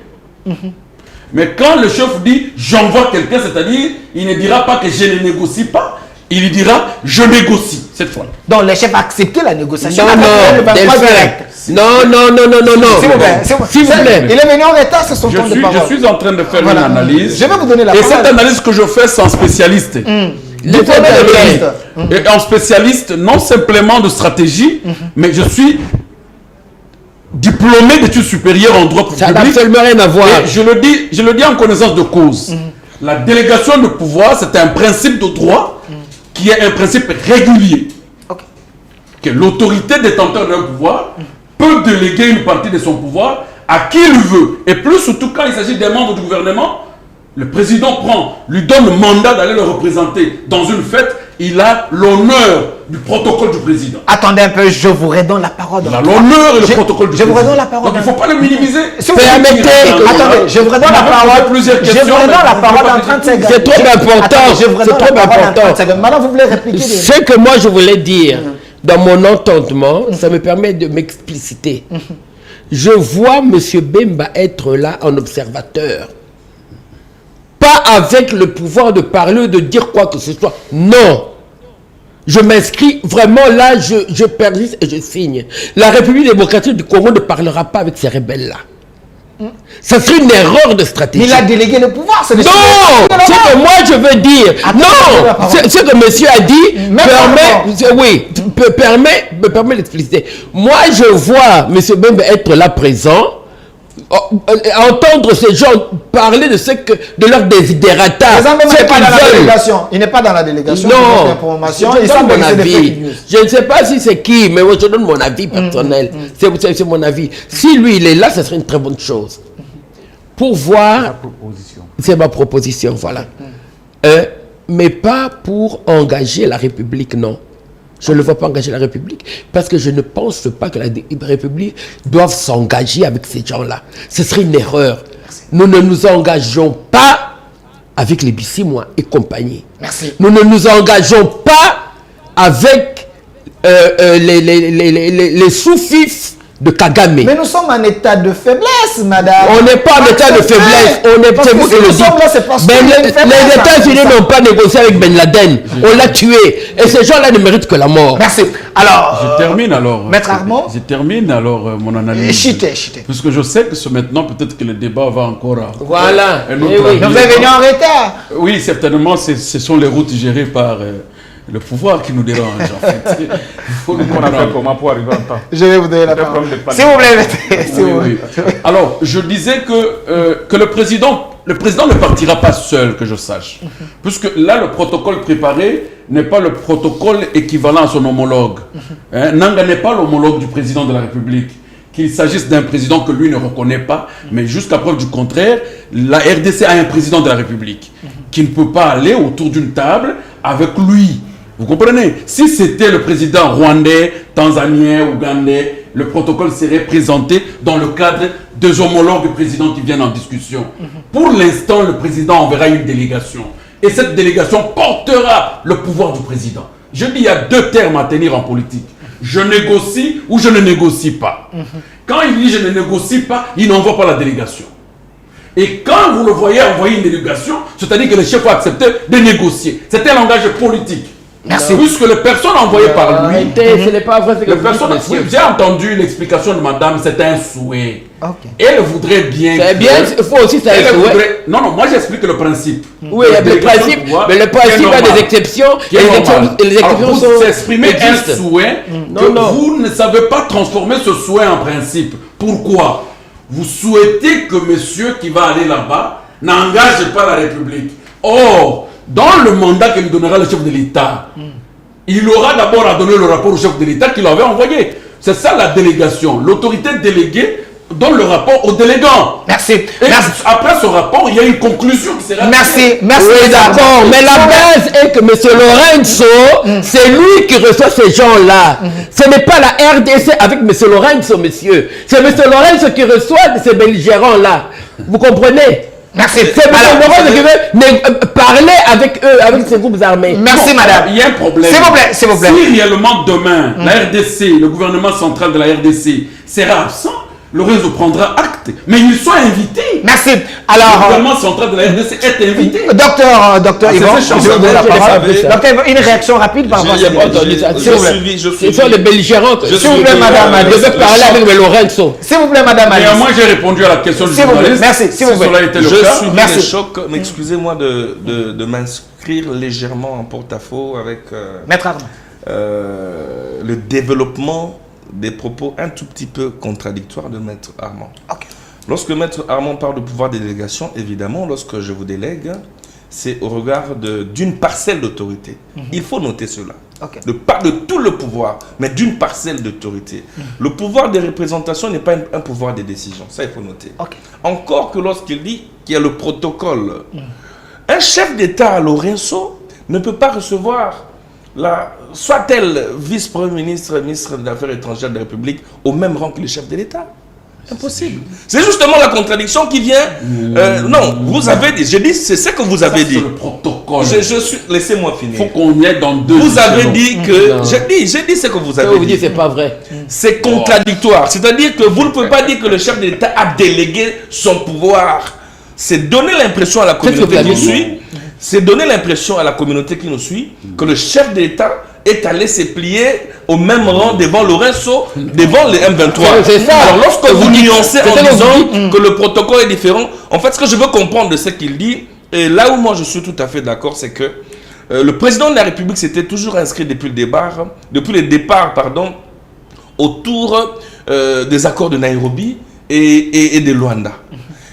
Mais quand le chef dit j'envoie quelqu'un, c'est-à-dire il ne dira pas que je ne négocie pas, il dira je négocie cette fois. Donc le chef a accepté la négociation. Non, s'il vous plaît. Il est venu en retard, c'est son temps de parole. Je suis en train de faire une analyse. Je vais vous donner la parole. Et cette analyse que je fais, c'est en spécialiste. Et en spécialiste, non simplement de stratégie, mais je suis diplômé d'études supérieures en droit public. Ça n'a absolument rien à voir. Et je le dis en connaissance de cause. La délégation de pouvoir, c'est un principe de droit qui est un principe régulier. Que l'autorité détenteur d'un pouvoir peut déléguer une partie de son pouvoir à qui il veut. Et plus surtout quand il s'agit des membres du gouvernement, le président lui donne le mandat d'aller le représenter dans une fête. Il a l'honneur du protocole du président. Attendez un peu, je vous redonne la parole. Il a l'honneur et le protocole du président. Je vous redonne la parole. Donc il ne faut pas le minimiser. Permettez, attendez, je vous redonne la parole. Je vous redonne la parole en 30 secondes. C'est trop important. C'est trop important. Maintenant, vous voulez répliquer. Ce que moi je voulais dire, dans mon entendement, ça me permet de m'expliciter. je vois M. Bemba être là en observateur. Pas avec le pouvoir de parler ou de dire quoi que ce soit. Non. Je m'inscris vraiment là, je persiste et je signe. La République démocratique du Congo ne parlera pas avec ces rebelles-là. Ça serait une erreur de stratégie. Il a délégué le pouvoir. Non, ce que moi je veux dire. Non, ce que monsieur a dit me permet d'expliciter. Moi je vois monsieur Bemba être là présent, entendre ces gens parler de de leur désidérata. Il n'est pas dans la délégation. Non, je donne mon avis. Je ne sais pas si c'est qui, mais moi je donne mon avis personnel. C'est mon avis. Si lui il est là, ce serait une très bonne chose. Pour voir, c'est ma proposition, voilà. Mais pas pour engager la République, non. Je ne veux pas engager la République parce que je ne pense pas que la République doive s'engager avec ces gens-là. Ce serait une erreur. Nous ne nous engageons pas avec les Bissimois et compagnie. Merci. Nous ne nous engageons pas avec les sous-fifs de Kagame. Mais nous sommes en état de faiblesse, madame. On n'est pas en état de faiblesse. C'est vous qui le dites. Les États-Unis n'ont pas négocié avec Ben Laden. On l'a tué. Et ces gens-là ne méritent que la mort. Merci. Alors, je termine alors. Maître Armand. Je termine alors mon analyse. Chutez. Parce que je sais que maintenant, peut-être que le débat va encore. Voilà. Nous sommes venus en retard. Oui, certainement, ce sont les routes gérées par le pouvoir qui nous dérange, en fait. Il faut nous On a fait comment pour arriver en temps? Je vais vous donner la parole. S'il vous plaît, oui. Alors, je disais que le président ne partira pas seul, que je sache. Puisque là, le protocole préparé n'est pas le protocole équivalent à son homologue. Nanga n'est pas l'homologue du président de la République. Qu'il s'agisse d'un président que lui ne reconnaît pas, mais jusqu'à preuve du contraire, la RDC a un président de la République qui ne peut pas aller autour d'une table avec lui. Vous comprenez? Si c'était le président rwandais, tanzanien, ougandais, le protocole serait présenté dans le cadre des homologues présidents qui viennent en discussion. Pour l'instant, le président enverra une délégation. Et cette délégation portera le pouvoir du président. Je dis, il y a deux termes à tenir en politique. Je négocie ou je ne négocie pas. Quand il dit je ne négocie pas, il n'envoie pas la délégation. Et quand vous le voyez envoyer une délégation, c'est-à-dire que le chef a accepté de négocier. C'est un langage politique. Merci. Puisque les personnes envoyées par lui... Ce n'est pas vrai ce que vous dites, monsieur. J'ai entendu l'explication de madame, c'est un souhait. Okay. Elle voudrait bien... C'est bien, il faut aussi ça. Non, moi j'explique le principe. Oui, il y a le principe, mais le principe a des exceptions. Les exceptions vous exprimez un souhait que non. vous ne savez pas transformer ce souhait en principe. Pourquoi? Vous souhaitez que monsieur qui va aller là-bas n'engage pas la République. Or, dans le mandat que lui donnera le chef de l'État, il aura d'abord à donner le rapport au chef de l'État qu'il avait envoyé. C'est ça la délégation. L'autorité déléguée donne le rapport au délégant. Merci. Et après ce rapport, il y a une conclusion qui sera... Merci. Oui, d'accord. Mais la base est que M. Lorenzo, c'est lui qui reçoit ces gens-là. Ce n'est pas la RDC avec M. Lorenzo, monsieur. C'est M. Lorenzo qui reçoit ces belligérants-là. Vous comprenez? Merci. C'est M. Lorenzo qui veut parler avec eux, avec ces groupes armés. Merci, madame. Il y a un problème. S'il vous plaît. Si réellement demain, la RDC, le gouvernement central de la RDC sera absent, Lorenzo prendra acte. Mais ils sont invités. Merci. Alors, le gouvernement central de la RDC est invité. Docteur Yvon, je vais vous donner la parole. Docteur Yvon, une réaction rapide par rapport à ça. Ce sont les belligérants. S'il vous plaît, madame. Je veux parler avec Lorenzo. S'il vous plaît, madame. Moi, j'ai répondu à la question du journaliste. Merci. S'il vous plaît. Je suis mis le choc. Excusez-moi de m'inscrire légèrement en porte-à-faux avec Maître Armand. le développement des propos un tout petit peu contradictoires de Maître Armand. Okay. Lorsque Maître Armand parle de pouvoir de délégation, évidemment, lorsque je vous délègue, c'est au regard d'une parcelle d'autorité. Il faut noter cela. Okay. Pas de tout le pouvoir, mais d'une parcelle d'autorité. Le pouvoir de représentation n'est pas un pouvoir de décision. Ça, il faut noter. Okay. Encore que lorsqu'il dit qu'il y a le protocole, un chef d'État à Lorenzo ne peut pas recevoir soit-elle vice-premier ministre, ministre des Affaires étrangères de la République, au même rang que le chef de l'État. Impossible. C'est justement la contradiction qui vient. Non, vous avez dit, j'ai dit, c'est ce que vous avez dit. Le protocole. Laissez-moi finir. Il faut qu'on y aille dans 2 Vous avez dit que. J'ai dit ce que vous avez dit. Vous dites c'est pas vrai. C'est contradictoire. C'est-à-dire que vous ne pouvez pas dire que le chef de l'État a délégué son pouvoir. C'est donner l'impression à la communauté qui nous suit. C'est donner l'impression à la communauté qui nous suit que le chef de l'État est allé se plier au même rang devant Lourenço, devant les M23. C'est ça. Alors lorsque vous nuancez en disant que le protocole est différent, en fait ce que je veux comprendre de ce qu'il dit, et là où moi je suis tout à fait d'accord, c'est que le président de la République s'était toujours inscrit depuis le départ, autour des accords de Nairobi et de Luanda.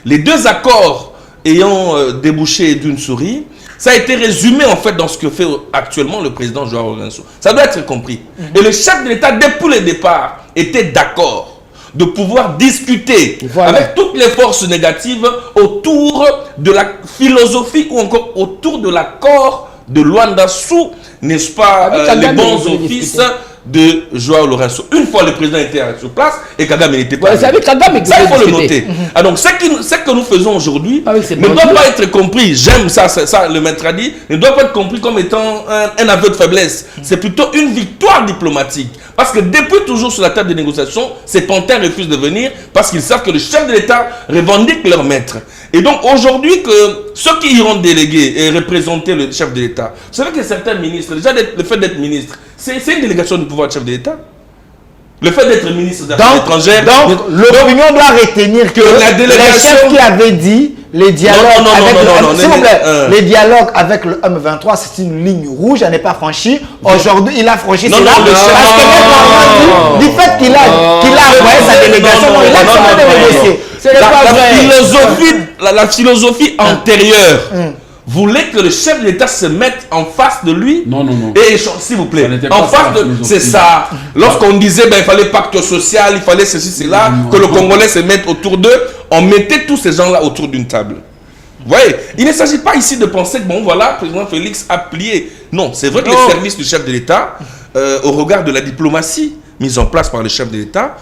Les 2 accords ayant débouché d'une souris, ça a été résumé en fait dans ce que fait actuellement le président João Lourenço. Ça doit être compris. Et le chef de l'État, depuis le départ, était d'accord de pouvoir discuter avec toutes les forces négatives autour de la philosophie ou encore autour de l'accord de Luanda sous, n'est-ce pas, les bons offices de João Lourenço. Une fois le président était sur place et Kagame n'était pas. Ça, il faut le noter. Ah, donc, ce que nous faisons aujourd'hui ne doit pas être compris, j'aime ça, le maître a dit, ne doit pas être compris comme étant un aveu de faiblesse. C'est plutôt une victoire diplomatique. Parce que depuis toujours sur la table des négociations, ces panthères refusent de venir parce qu'ils savent que le chef de l'État revendique leur maître. Et donc aujourd'hui, que ceux qui iront déléguer et représenter le chef de l'État, vous savez que certains ministres, déjà le fait d'être ministre, c'est une délégation du pouvoir du chef de l'État. Le fait d'être ministre des Affaires étrangères. Donc, l'opinion doit retenir que la délégation... les chefs qui avaient dit les dialogues les dialogues avec le M23, c'est une ligne rouge, elle n'est pas franchie. Aujourd'hui, il a franchi cela. Parce que du fait qu'il a envoyé sa délégation, il a accepté de négocier. C'est pas vrai. La philosophie antérieure voulait que le chef de l'État se mette en face de lui. Non. Et s'il vous plaît, en face de... C'est ça. Lorsqu'on disait il fallait pacte social, il fallait ceci, cela, que le Congolais se mette autour d'eux, on mettait tous ces gens-là autour d'une table. Vous voyez, il ne s'agit pas ici de penser que, bon voilà, le président Félix a plié. Non, c'est vrai que les services du chef de l'État, au regard de la diplomatie mise en place par le chef de l'État,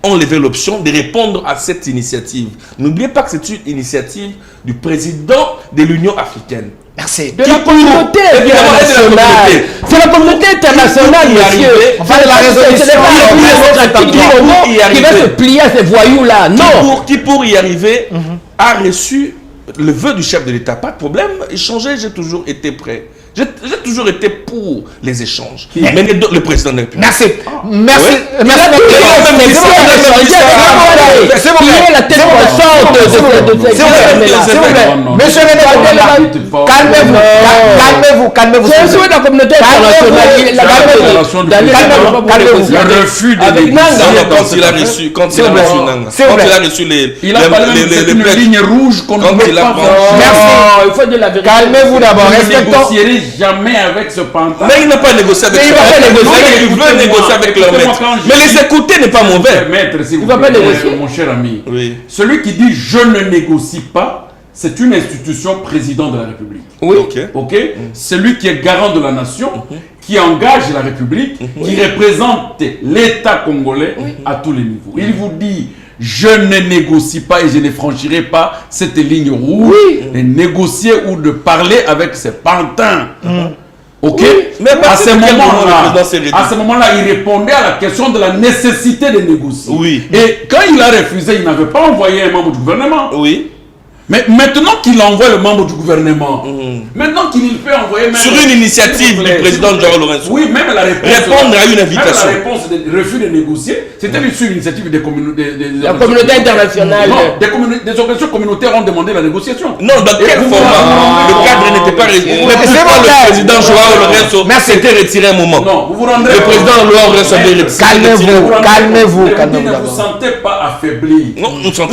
ont levé l'option de répondre à cette initiative. N'oubliez pas que c'est une initiative du président de l'Union africaine. Merci. De la communauté internationale. C'est la communauté internationale, monsieur. Enfin, la résolution qui va se plier à ces voyous-là. Non. Qui pour y arriver a reçu le vœu du chef de l'État. Pas de problème. Échanger, j'ai toujours été prêt. J'ai toujours été pour les échanges. Mais le président de la République. Merci. Merci. C'est bon. Il est la tête pensante de s'il vous plaît. Monsieur calmez-vous. C'est un souhait de la communauté internationale. Le refus de quand il a reçu les lignes rouges qu'on ne peut pas franchir. Il faut dire la vérité. Calmez-vous d'abord. Respectons. Jamais avec ce pantin. Mais il n'a pas négocié avec il veut négocier avec leur maître. Mais les écouter n'est pas mauvais. Maître, s'il vous plaît, pas négocier. Mon cher ami. Oui. Celui qui dit je ne négocie pas, c'est une institution président de la République. Oui. Ok. Celui qui est garant de la nation, qui engage la République, qui représente l'État congolais à tous les niveaux. Il vous dit je ne négocie pas et je ne franchirai pas cette ligne rouge de négocier ou de parler avec ces pantins. Ok. Mais à ce moment-là, il répondait à la question de la nécessité de négocier. Oui. Et quand il a refusé, il n'avait pas envoyé un membre du gouvernement. Oui. Mais maintenant qu'il envoie le membre du gouvernement, maintenant qu'il peut envoyer même... Sur une initiative du président João Lourenço. Oui, même la réponse... Répondre à une invitation. Même la réponse de refus de négocier, c'était sur l'initiative des communautés... La communauté internationale. Non, des organisations communautaires ont demandé la négociation. Non, dans quel format? Le cadre n'était pas... Mais pourquoi le président João Lourenço s'était retiré un moment? Non, vous vous rendrez... Le président João Lourenço avait retiré. Calmez-vous. Ne vous sentez pas affaibli. Non, nous sentons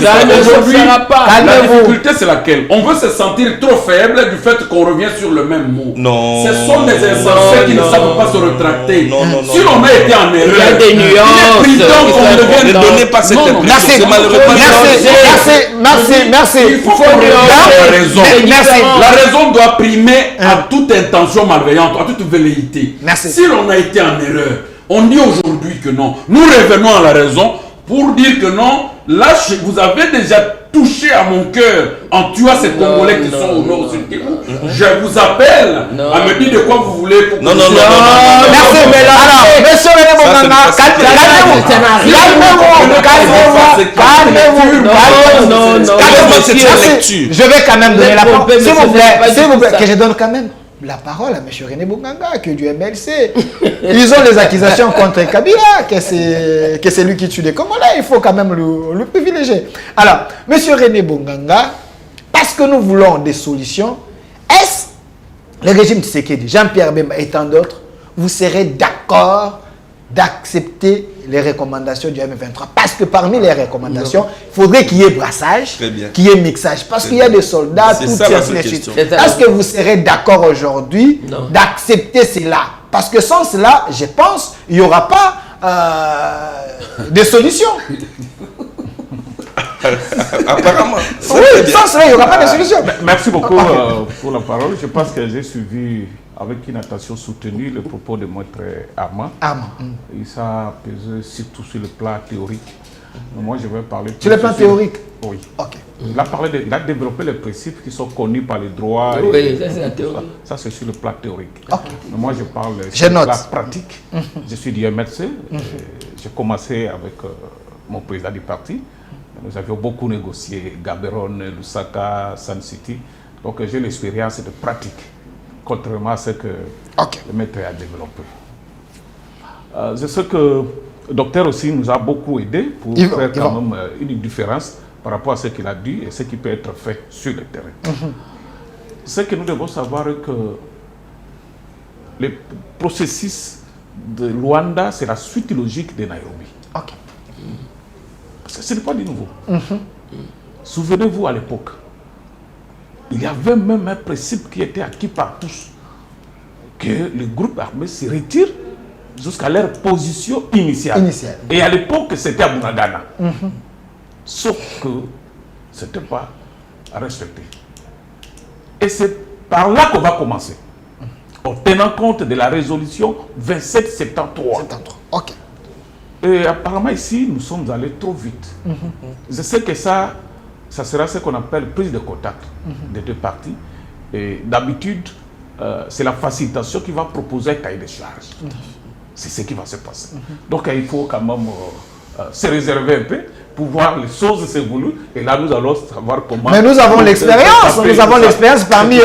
pas. Calmez-vous. C'est laquelle? On veut se sentir trop faible du fait qu'on revient sur le même mot. Non. Ce sont des insensés qui ne savent pas se retracter. Si l'on a été en erreur, il y a des nuances. Ne donnez pas cette impression. C'est malheureux. Merci. Il faut qu'on regarde la raison. La raison doit primer à toute intention malveillante, à toute velléité. Si l'on a été en erreur, on dit aujourd'hui que non. Nous revenons à la raison pour dire que non. là, vous avez déjà touché à mon cœur en tuant ces Congolais qui sont au nord du Kivu. Je vous appelle à me dire de quoi vous voulez pour Non. Merci, mais là, alors, monsieur René Bonganga, calmez-vous. Je vais quand même donner la parole. S'il vous plaît, que je donne quand même la parole à M. René Bonganga, que du MLC. Ils ont des accusations contre Kabila, que c'est lui qui tue des Congolais. Il faut quand même le privilégier. Alors, M. René Bonganga, parce que nous voulons des solutions, est-ce le régime Tshisekedi, Jean-Pierre Bemba et tant d'autres, vous serez d'accord d'accepter les recommandations du M23? Parce que parmi les recommandations, il faudrait qu'il y ait brassage, qu'il y ait mixage. Parce qu'il y a des soldats, tout ça. Est-ce que vous serez d'accord aujourd'hui d'accepter cela? Parce que sans cela, je pense, il n'y aura pas de solution. Apparemment. Oui, sans cela, il n'y aura pas de solution. Merci beaucoup pour la parole. Je pense que j'ai suivi avec une attention soutenue le propos de Maître Armand. Il s'est pesé surtout sur le plan théorique. Moi, je vais parler... Sur le plan théorique? Oui. Ok. Il a développé les principes qui sont connus par les droits. Oui, ça c'est la théorie. Ça, c'est sur le plan théorique. Ok. Mais moi, je parle sur le plan pratique. Je suis du MLC. J'ai commencé avec mon président du parti. Nous avions beaucoup négocié Gaborone, Lusaka, Sun City. Donc j'ai l'expérience de pratique, contrairement à ce que le maître a développé. Je sais que le docteur aussi nous a beaucoup aidé pour faire quand même une différence par rapport à ce qu'il a dit et ce qui peut être fait sur le terrain. Ce que nous devons savoir est que le processus de Luanda, c'est la suite logique de Nairobi. Ce n'est pas du nouveau. Souvenez-vous à l'époque, il y avait même un principe qui était acquis par tous, que les groupes armés se retirent jusqu'à leur position initiale. Et à l'époque, c'était à Bunagana. Sauf que ce n'était pas respecté. Et c'est par là qu'on va commencer, en tenant compte de la résolution 2773. Et apparemment ici, nous sommes allés trop vite. Je sais que ça sera ce qu'on appelle prise de contact des deux parties. Et d'habitude, c'est la facilitation qui va proposer un cahier de charges. C'est ce qui va se passer. Donc il faut quand même se réserver un peu pour voir les choses s'évoluer. Et là, nous allons savoir comment... Mais nous avons l'expérience. Nous avons l'expérience parmi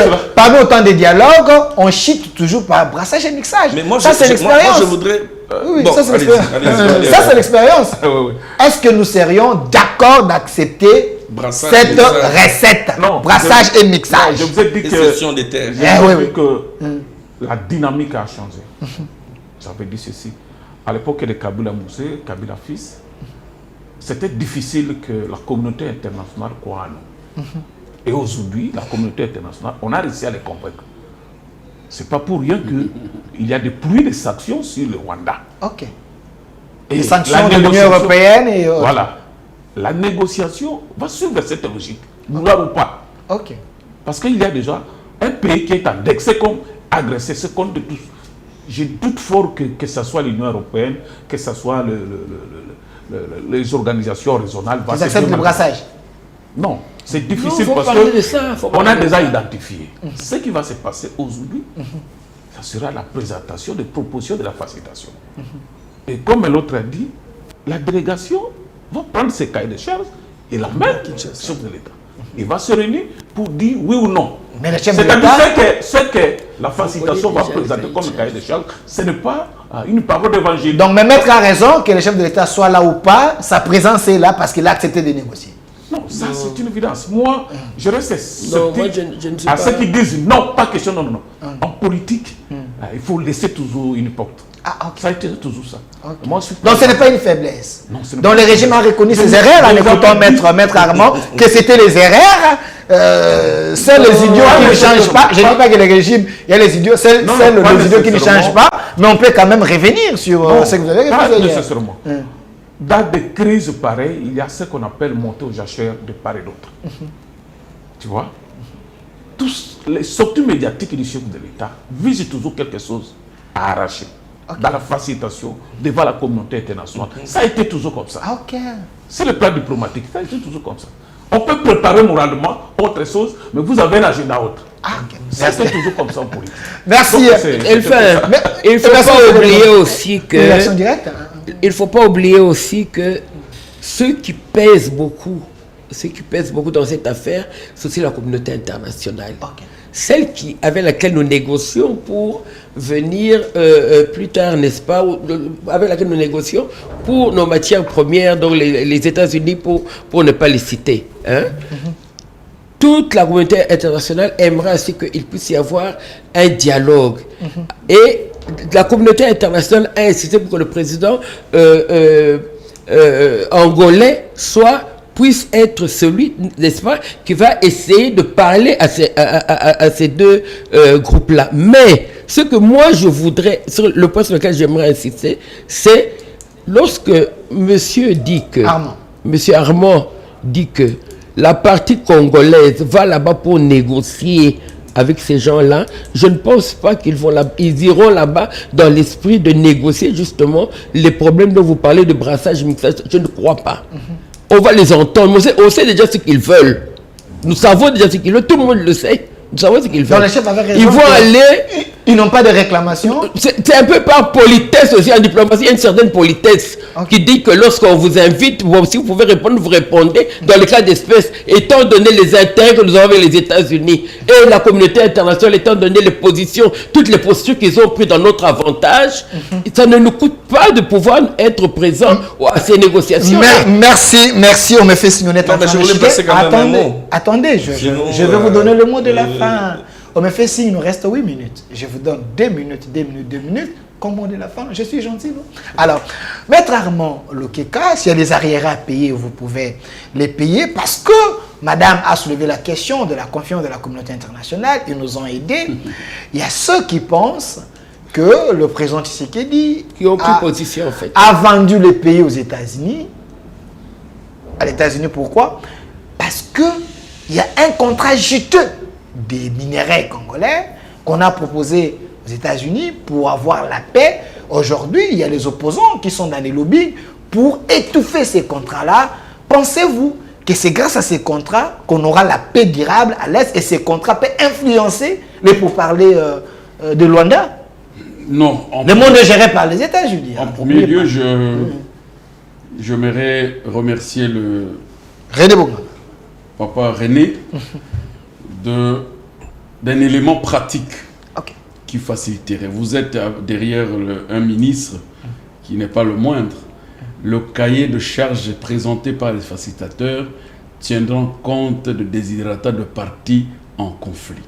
autant de dialogues. On chute toujours par brassage et mixage. Mais moi, ça, c'est l'expérience. Moi, je voudrais... Oui, bon, ça c'est l'expérience. Ça c'est l'expérience. Est-ce que nous serions d'accord d'accepter cette recette, brassage et mixage? Je vous ai dit que la dynamique a changé. J'avais dit ceci. À l'époque de Kabila Moussé, Kabila fils, c'était difficile que la communauté internationale croie en nous. Et aujourd'hui, la communauté internationale, on a réussi à les convaincre. Ce n'est pas pour rien qu'il y a des pluies de sanctions sur le Rwanda. Et les sanctions de l'Union européenne et... Voilà. La négociation va suivre cette logique. Nous n'avons pas. Parce qu'il y a déjà un pays qui est indexé comme agressé, c'est contre tous. Je doute fort que ce soit l'Union européenne, que ce soit les organisations régionales. Vous acceptez le brassage? Non, c'est difficile parce qu'on a déjà identifié. Ce qui va se passer aujourd'hui, ça sera la présentation des propositions de la facilitation. Et comme l'autre a dit, la délégation va prendre ses cahiers de charges et la mettre au chef de l'État. Il va se réunir pour dire oui ou non. C'est-à-dire ce que la facilitation va présenter comme cahier de charges, ce n'est pas une parole d'évangile. Donc, même maître a raison que le chef de l'État soit là ou pas, sa présence est là parce qu'il a accepté de négocier. Non, ça c'est une évidence. Moi, je reste sceptique à ceux qui disent non, pas question, non. En politique, il faut laisser toujours une porte. Ça a été toujours ça. Moi, donc ce n'est pas une faiblesse. Donc le régime a reconnu ses erreurs en écoutant maître Armand, que c'était les erreurs. C'est les idiots qui ne changent pas. Je ne dis pas que le régime, il y a les idiots, c'est les idiots qui ne changent pas, mais on peut quand même revenir sur ce que vous avez pas nécessairement. Dans des crises pareilles, il y a ce qu'on appelle monter aux jachères de part et d'autre. Tu vois? Tous les sorties médiatiques du chef de l'État visent toujours quelque chose à arracher. Dans la facilitation devant la communauté internationale. Ça a été toujours comme ça. C'est le plan diplomatique. C'est toujours comme ça. On peut préparer moralement autre chose, mais vous avez un agenda autre. C'est toujours comme ça en politique. Merci. Il ne faut pas oublier aussi que... Réaction directe. Il ne faut pas oublier aussi que ceux qui pèsent beaucoup dans cette affaire, c'est aussi la communauté internationale. Celle avec laquelle nous négocions pour venir plus tard, n'est-ce pas, avec laquelle nous négocions pour nos matières premières, donc les États-Unis, pour ne pas les citer. Hein? Toute la communauté internationale aimerait aussi qu'il puisse y avoir un dialogue. Et la communauté internationale a insisté pour que le président angolais puisse être celui, n'est-ce pas, qui va essayer de parler à ces deux groupes-là. Mais ce que moi je voudrais, sur le point sur lequel j'aimerais insister, c'est lorsque monsieur Armand dit que la partie congolaise va là-bas pour négocier avec ces gens-là, je ne pense pas ils iront là-bas dans l'esprit de négocier justement les problèmes dont vous parlez de brassage, mixage. Je ne crois pas. On va les entendre. On sait déjà ce qu'ils veulent. Nous savons déjà ce qu'ils veulent. Tout le monde le sait. Nous savons ce qu'ils veulent. Ils vont aller... Ils n'ont pas de réclamation. C'est un peu par politesse aussi en diplomatie. Il y a une certaine politesse qui dit que lorsqu'on vous invite, si vous pouvez répondre, vous répondez. Dans le cas d'espèce, étant donné les intérêts que nous avons avec les États-Unis et la communauté internationale, étant donné les positions, toutes les postures qu'ils ont prises dans notre avantage, ça ne nous coûte pas de pouvoir être présents à ces négociations. Merci. On me fait signer. Attendez, je vais vous donner le mot de la fin. On me fait signe, il nous reste 8 minutes. Je vous donne 2 minutes. Comme on est la fin, je suis gentil, non? Alors, Maître Armand Lokeka, s'il y a des arriérés à payer, vous pouvez les payer parce que Madame a soulevé la question de la confiance de la communauté internationale. Ils nous ont aidés. Il y a ceux qui pensent que le président Tshisekedi a vendu le pays aux États-Unis. À l'États-Unis, pourquoi? Parce qu'il y a un contrat juteux des minéraux congolais qu'on a proposé aux États-Unis pour avoir la paix. Aujourd'hui, il y a les opposants qui sont dans les lobbies pour étouffer ces contrats-là. Pensez-vous que c'est grâce à ces contrats qu'on aura la paix durable à l'Est et ces contrats peuvent influencer les pourparlers de Luanda? Non. Le monde est géré par les États-Unis. En premier lieu, j'aimerais remercier le papa René d'un élément pratique qui faciliterait. Vous êtes derrière un ministre qui n'est pas le moindre. Le cahier de charges présenté par les facilitateurs tiendra compte de desiderata de partis en conflit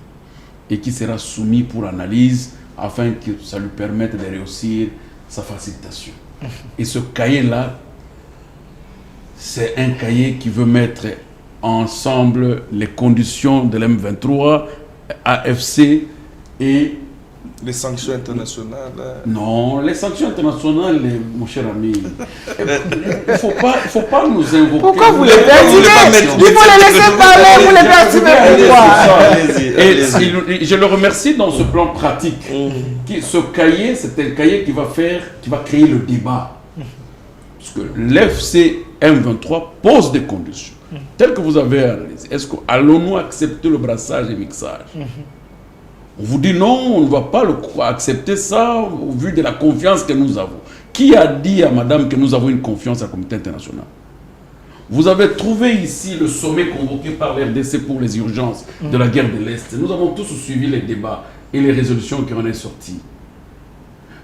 et qui sera soumis pour analyse afin que ça lui permette de réussir sa facilitation. Et ce cahier-là, c'est un cahier qui veut mettre ensemble les conditions de l'M23, AFC et... Les sanctions internationales. Non, les sanctions internationales, mon cher ami, il ne faut pas nous invoquer. Pourquoi vous les perturbez? Il faut les laisser parler, vous les perturbez. Pourquoi? Et je le remercie dans ce plan pratique. Ce cahier, c'est un cahier qui va créer le débat. Parce que l'FC M23 pose des conditions. Telles que vous avez analysé. Est-ce que allons-nous accepter le brassage et mixage? On vous dit non, on ne va pas accepter ça au vu de la confiance que nous avons. Qui a dit à madame que nous avons une confiance à la communauté internationale? Vous avez trouvé ici le sommet convoqué par l'RDC pour les urgences de la guerre de l'Est. Nous avons tous suivi les débats et les résolutions qui en sont sorties.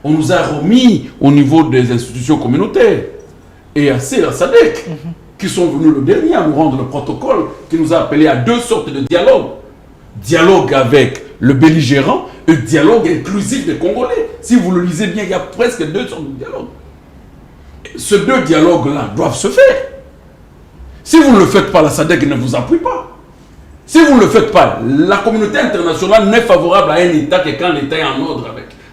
On nous a remis au niveau des institutions communautaires et à SADC qui sont venus le dernier à nous rendre le protocole qui nous a appelé à 2 sortes de dialogue. Dialogue avec le belligérant et dialogue inclusif des Congolais. Si vous le lisez bien, il y a presque 2 sortes de dialogues. Ces 2 dialogues-là doivent se faire. Si vous ne le faites pas, la SADC ne vous appuie pas. Si vous ne le faites pas, la communauté internationale n'est favorable à un État que quand l'État est en ordre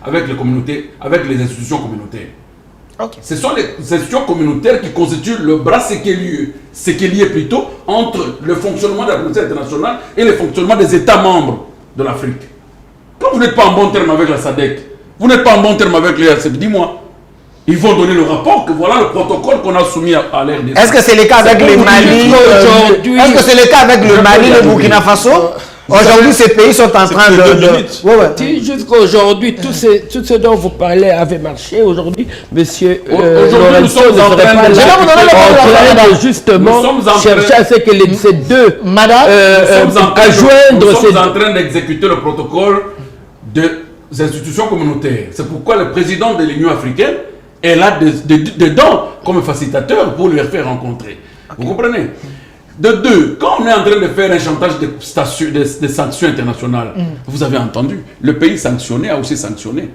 avec les communautés, avec les institutions communautaires. Ce sont les institutions communautaires qui constituent le bras séquelier plutôt entre le fonctionnement de la communauté internationale et le fonctionnement des États membres de l'Afrique. Quand vous n'êtes pas en bon terme avec la SADC, vous n'êtes pas en bon terme avec les RCP, dis-moi. Ils vont donner le rapport, que voilà le protocole qu'on a soumis à l'RDC. Est-ce que c'est le cas avec le Mali Est-ce que c'est le cas avec le Mali, le Burkina Faso? Aujourd'hui, ces pays sont en train de... Jusqu'aujourd'hui, tout ce dont vous parlez avait marché. Aujourd'hui, monsieur aujourd'hui, nous sommes en train de... justement chercher à ce que ces deux... Madame, nous sommes en train d'exécuter le protocole des institutions communautaires. C'est pourquoi le président de l'Union africaine est là dedans comme facilitateur pour les faire rencontrer. Vous comprenez? De deux, quand on est en train de faire un chantage de sanctions internationales, vous avez entendu, le pays sanctionné a aussi sanctionné.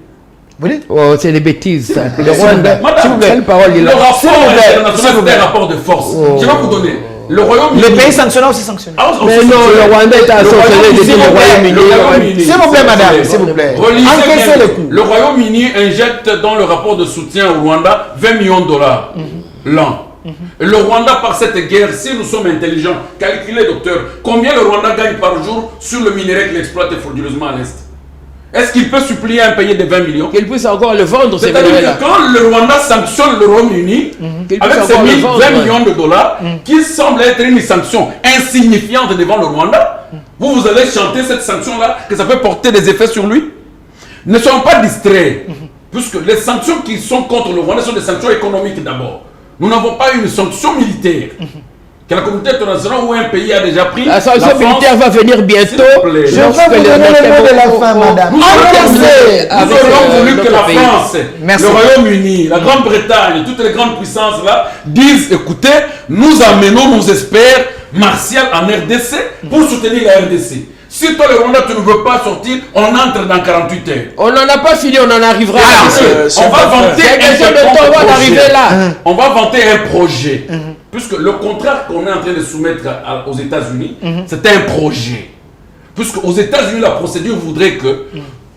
Vous dites? Oh, c'est des bêtises, ça. Le Rwanda, quelle parole il a? Le rapport international, c'est un rapport de force. Je vais vous donner. Le Royaume-Uni. Le pays sanctionné aussi sanctionné. Mais non, le Rwanda est associé au Royaume-Uni. S'il vous plaît, madame, s'il vous plaît. Encaissez le coup. Le Royaume-Uni injecte dans le rapport de soutien au Rwanda 20 millions de dollars l'an. Le Rwanda, par cette guerre, si nous sommes intelligents, calculez, docteur, combien le Rwanda gagne par jour sur le minerai qu'il exploite frauduleusement à l'Est? Est-ce qu'il peut supplier un pays de 20 millions? Qu'il puisse encore le vendre, ces C'est-à-dire que quand le Rwanda sanctionne le Royaume-Uni, avec ces 20 millions de dollars, qui semble être une sanction insignifiante devant le Rwanda, vous allez chanter cette sanction-là, que ça peut porter des effets sur lui? Ne soyons pas distraits, puisque les sanctions qui sont contre le Rwanda sont des sanctions économiques d'abord. Nous n'avons pas une sanction militaire. Que la communauté internationale ou un pays a déjà pris. La sanction militaire va venir bientôt. Je vais vous donner le mot de la fin, madame. Nous aurions voulu que la France, le Royaume-Uni, la Grande-Bretagne, toutes les grandes puissances là, disent, écoutez, nous amenons nos experts martiaux en RDC pour soutenir la RDC. Si toi, le Rwanda, tu ne veux pas sortir, on entre dans 48 heures. On n'en a pas fini, on en arrivera. On va vanter on va vanter un projet. Puisque le contrat qu'on est en train de soumettre aux États-Unis, c'était un projet. Puisque aux États-Unis, la procédure voudrait que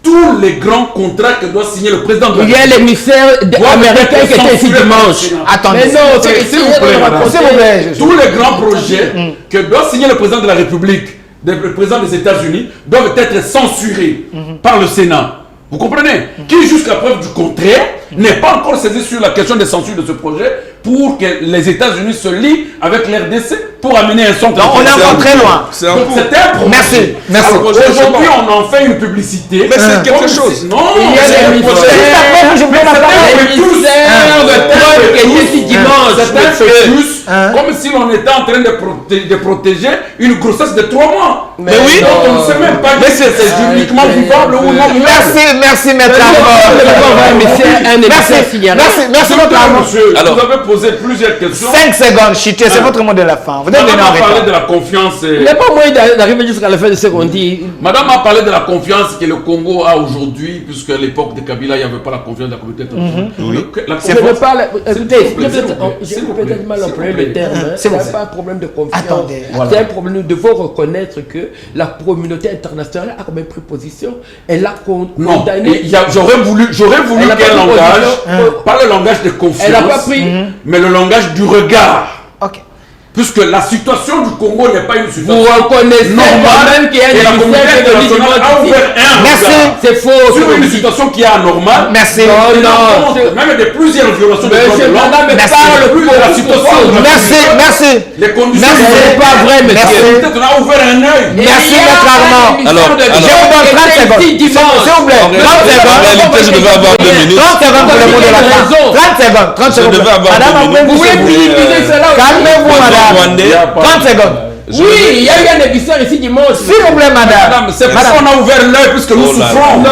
tous les grands contrats que doit signer le président de la République. Il y a l'émissaire américain qui était ici dimanche. Attendez, mais non, s'il vous plaît, tous les grands projets que doit signer le président de la République, le président des États-Unis, doivent être censurés par le Sénat. Vous comprenez? Qui, jusqu'à preuve du contraire, n'est pas encore saisi sur la question de censure de ce projet pour que les États-Unis se lient avec l'RDC pour amener un centre. On est encore très loin. C'est un projet. Merci. Aujourd'hui, on en fait une publicité. Mais c'est quelque chose. Non, il y a des comme si l'on était en train de protéger une grossesse de 3 mois. Mais oui. On ne sait même pas si c'est juridiquement vivable ou non. Merci, maître Armand. Merci, votre Armand. Vous avez posé plusieurs questions. 5 secondes, Chité, c'est votre mot de la fin. Vous devez venir en parler de la confiance. Il n'y a pas moyen d'arriver jusqu'à la fin de ce qu'on dit. Madame a parlé de la confiance que le Congo a aujourd'hui, puisque à l'époque de Kabila, il n'y avait pas la confiance de la communauté internationale. J'ai peut-être mal employé le terme. Ce n'est pas un problème de confiance. Attendez. C'est un problème. Nous devons reconnaître que la communauté internationale a quand même pris position. Elle a condamné. J'aurais voulu qu'un langage, pas le langage de confiance, elle n'a pas pris, mais le langage du regard. Ok. Puisque la situation du Congo n'est pas une situation vous reconnaissez normale, même qu'il y a et la communauté internationale a ouvert un regard. C'est faux. Sur une situation qui est anormale. Merci. Non. Même de plusieurs violations de droits de l'homme. Merci. La situation. Merci. Les conditions. C'est pas vrai, monsieur. On a ouvert un œil. Merci, maître Armand. Alors, je vous donne 30 secondes. S'il vous plaît. 30 secondes. En réalité, je devais avoir 2 minutes. 30 secondes pour le mot de la fin. 30 secondes. Je devais avoir 2 minutes. Vous voulez minimiser cela? Calmez-vous, madame. 30 secondes. Oui, il y a eu un émissaire ici dimanche. S'il vous plaît, madame. C'est parce qu'on a ouvert l'œil puisque nous souffrons.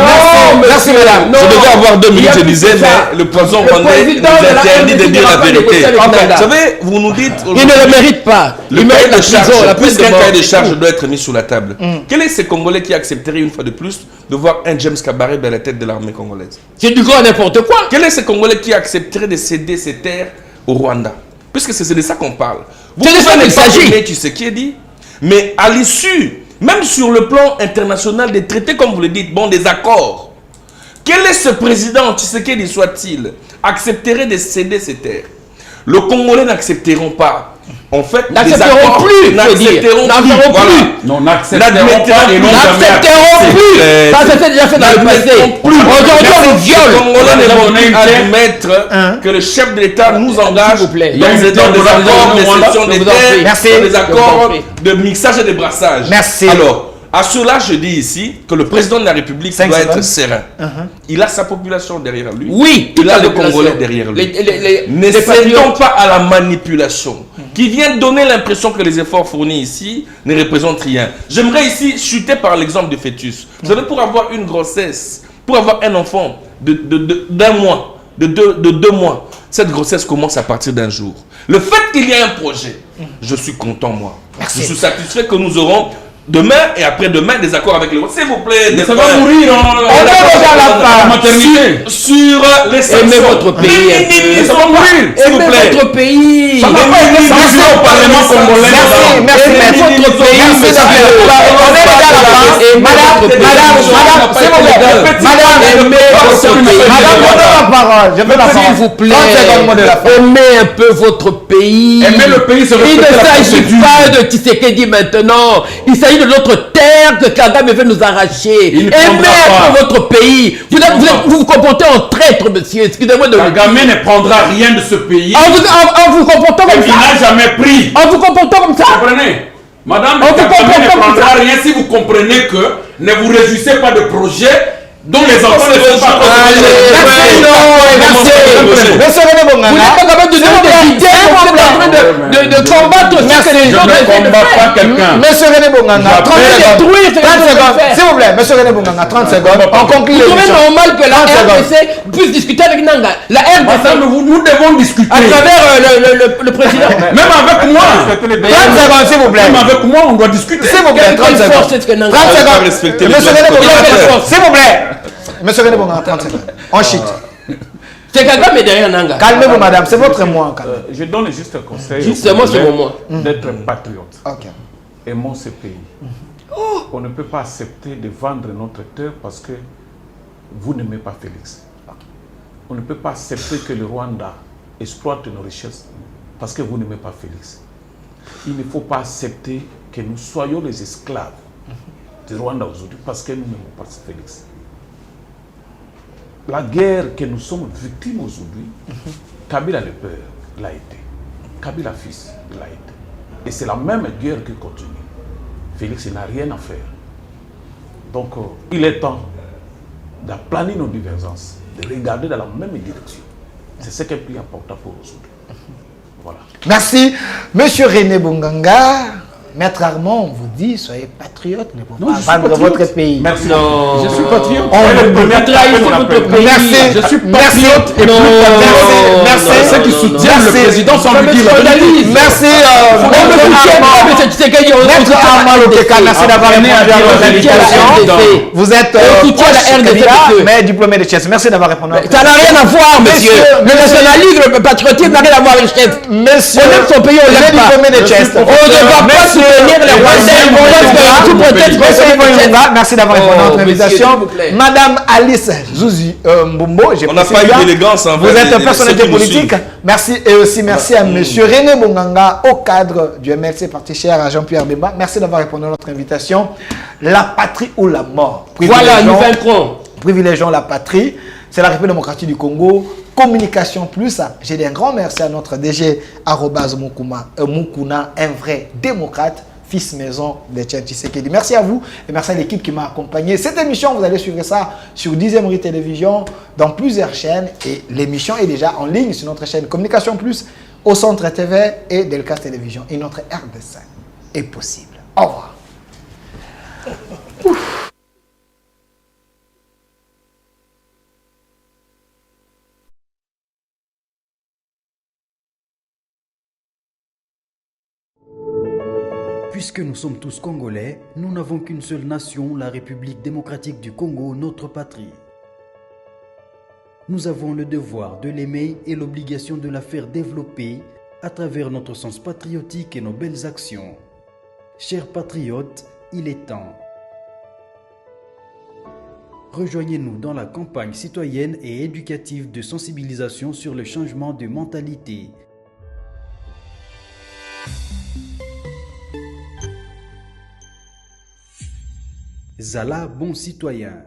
Merci, madame. Je devais avoir 2 minutes, je disais, mais le président rwandais nous interdit de dire la vérité. Vous savez, vous nous dites... Il ne le mérite pas. Le cahier de charge, puisqu'un cahier de charge doit être mis sur la table. Quel est ce Congolais qui accepterait une fois de plus de voir un James Kabarebe à la tête de l'armée congolaise? C'est du grand n'importe quoi. Quel est ce Congolais qui accepterait de céder ses terres au Rwanda? Puisque c'est de ça qu'on parle. Vous pouvez ne pas aimer Tshisekedi, mais à l'issue, même sur le plan international des traités, comme vous le dites, bon, des accords, quel est ce président, Tshisekedi soit-il, accepterait de céder ses terres? Le Congolais n'accepteront pas en fait, N'accepteront plus, n'accepteront n'accepteront voilà. plus. Non, n'accepteront N'admettront pas et non jamais N'accepteront accepter. plus. Ça s'est déjà fait dans le passé. Aujourd'hui, on nous Les viole. Congolais ne vont Merci. plus admettre que le chef de l'État nous engage S'il vous plaît. dans des accords de cession Je des vous en terres, prie. Merci. dans des Je vous en accords prie. de mixage et de brassage. Merci. Alors, à cela, je dis ici que le président de la République 5 doit secondes. être serein. Il a sa population derrière lui. Oui, Il a toute les la population. Congolais derrière lui. Ne Les cédons patriotes. pas à la manipulation qui vient donner l'impression que les efforts fournis ici ne représentent rien. J'aimerais ici chuter par l'exemple de fœtus. Vous savez, pour avoir une grossesse, pour avoir un enfant d'un mois, de deux mois, cette grossesse commence à partir d'un jour. Le fait qu'il y ait un projet, je suis content, moi. Merci. Je suis satisfait que nous aurons demain et après-demain des accords avec les autres. S'il vous plaît, Mais ça va mourir en maternité. sur les sanctions. Aimez votre pays un peu. Ça va mourir, s'il vous Aimez plaît. votre pays. Ça va pas être sanctionné au Parlement congolais. Merci, Aimez votre pays. Merci monsieur. on est déjà à la fin. Aimez Madame, votre pays. madame, s'il vous plaît. Madame, Aimez votre pays. madame, on donne la parole. Je veux la S'il parole. vous plaît, 30 secondes, mot de la fin. aimez un peu votre pays. Aimer le pays, c'est Il ne respecter la s'agit procédure. pas de Tshisekedi maintenant. Il s'agit de notre terre que Kagame veut nous arracher. Il ne Aimez prendra un pas. peu votre pays. Vous vous comportez en traître, monsieur. Excusez-moi de le dire. Kagame ne prendra rien de ce pays. En vous comportant comme Il ça. n'a jamais pris. En vous comportant comme ça. Vous comprenez? Madame, On vous Kagame comprend ne comme prendra ça. rien si vous comprenez que ne vous réjouissez pas de projets dont les enfants ne sont pas Allez, considérés. merci. Monsieur René Vous Bonganga. n'êtes pas capable de donner des idées. Vous êtes en train de combattre ce que les Je gens ne essaient de combats pas faire. quelqu'un. Monsieur René Bonganga, 30 J'appelle- secondes. détruire ce que 30 vous voulez secondes. faire. S'il vous plaît, monsieur René Bonganga, 30 secondes. On conclut Vous trouvez l'émission. normal que la 30 secondes. RDC puisse discuter avec Nanga? La RDC, Madame, nous devons discuter. à travers le président. Même avec moi. 30 secondes, s'il vous plaît. Même avec moi, on doit discuter. S'il vous plaît, 30 Quelle force secondes. est-ce que Nanga 30 On va secondes. respecter les Monsieur droits René de Bonganga, l'homme. s'il vous plaît. Monsieur René Bonganga, 30 secondes. On chute. C'est Kagame est derrière Nanga. Calmez-vous, madame. C'est votre moi. calmez. Je donne juste un conseil. Justement, aux c'est Congolais mon moi. D'être patriote. Ok. Aimons ce pays. On ne peut pas accepter de vendre notre terre parce que vous n'aimez pas Félix. On ne peut pas accepter que le Rwanda exploite nos richesses parce que vous n'aimez pas Félix. Il ne faut pas accepter que nous soyons les esclaves du Rwanda aujourd'hui parce que nous n'aimons pas Félix. La guerre que nous sommes victimes aujourd'hui, Kabila le père l'a été. Kabila fils l'a été. Et c'est la même guerre qui continue. Félix n'a rien à faire. Donc, il est temps d'aplanir nos divergences, de regarder dans la même direction. C'est ce qui est plus important pour aujourd'hui. Voilà. Merci. Monsieur René Bonganga, Maître Armand, on vous dit, soyez patriote, ne Non, pas je suis vendre patriote. votre pays. Merci. Non. Je suis patriote. On vous première trahissez qu'on votre appelle. pays. Merci. Je suis Merci. patriote et Non, plus patriote. merci. Ceux qui soutiennent le Merci. président sans lui dire la Journaliste. vérité. Merci, On ne Maître soutient pas, mais Armand. c'est Tshisekedi, on Maître soutient la Armand Lokeka, RDC. merci d'avoir Apprenez répondu à à dire notre la vérité. invitation. Vous êtes On soutient la proche RDC, candidat, monsieur. mais diplômé de Chess. Merci d'avoir répondu à notre Ça n'a rien à voir, monsieur. Le nationalisme, le patriotisme n'a rien à voir avec chef. Monsieur, On aime son pays, on le l'aime pas. diplômé de Chess. On ne va pas soutenir les Rwandais sous prétexte que Monsieur Yvon Yunga, merci d'avoir répondu à Oh, notre monsieur, invitation. s'il vous plaît. Madame Alice Zouzi Mbumbo, j'ai On n'a précisé pas eu bien. d'élégance Vous envers êtes les- personnalité ceux qui nous politique. suivent. Merci et aussi merci à Monsieur René Bonganga, au cadre du MLC Parti cher à Jean-Pierre Bemba. Merci d'avoir répondu à notre invitation. La patrie ou la mort. Voilà, nous Privilégions- vaincrons. Privilégions la patrie. C'est la République démocratique du Congo. Communication plus. J'ai dit un grand merci à notre DG Mukuna, un vrai démocrate, fils maison de Tchèque Tshisekedi. Merci à vous et merci à l'équipe qui m'a accompagné. Cette émission, vous allez suivre ça sur 10e Rue Télévision, dans plusieurs chaînes. Et l'émission est déjà en ligne sur notre chaîne Communication Plus, au Centre TV et Delcas Télévision. Et notre RDC est possible. Au revoir. Puisque nous sommes tous Congolais, nous n'avons qu'une seule nation, la République démocratique du Congo, notre patrie. Nous avons le devoir de l'aimer et l'obligation de la faire développer à travers notre sens patriotique et nos belles actions. Chers patriotes, il est temps. Rejoignez-nous dans la campagne citoyenne et éducative de sensibilisation sur le changement de mentalité. Zala bon citoyen.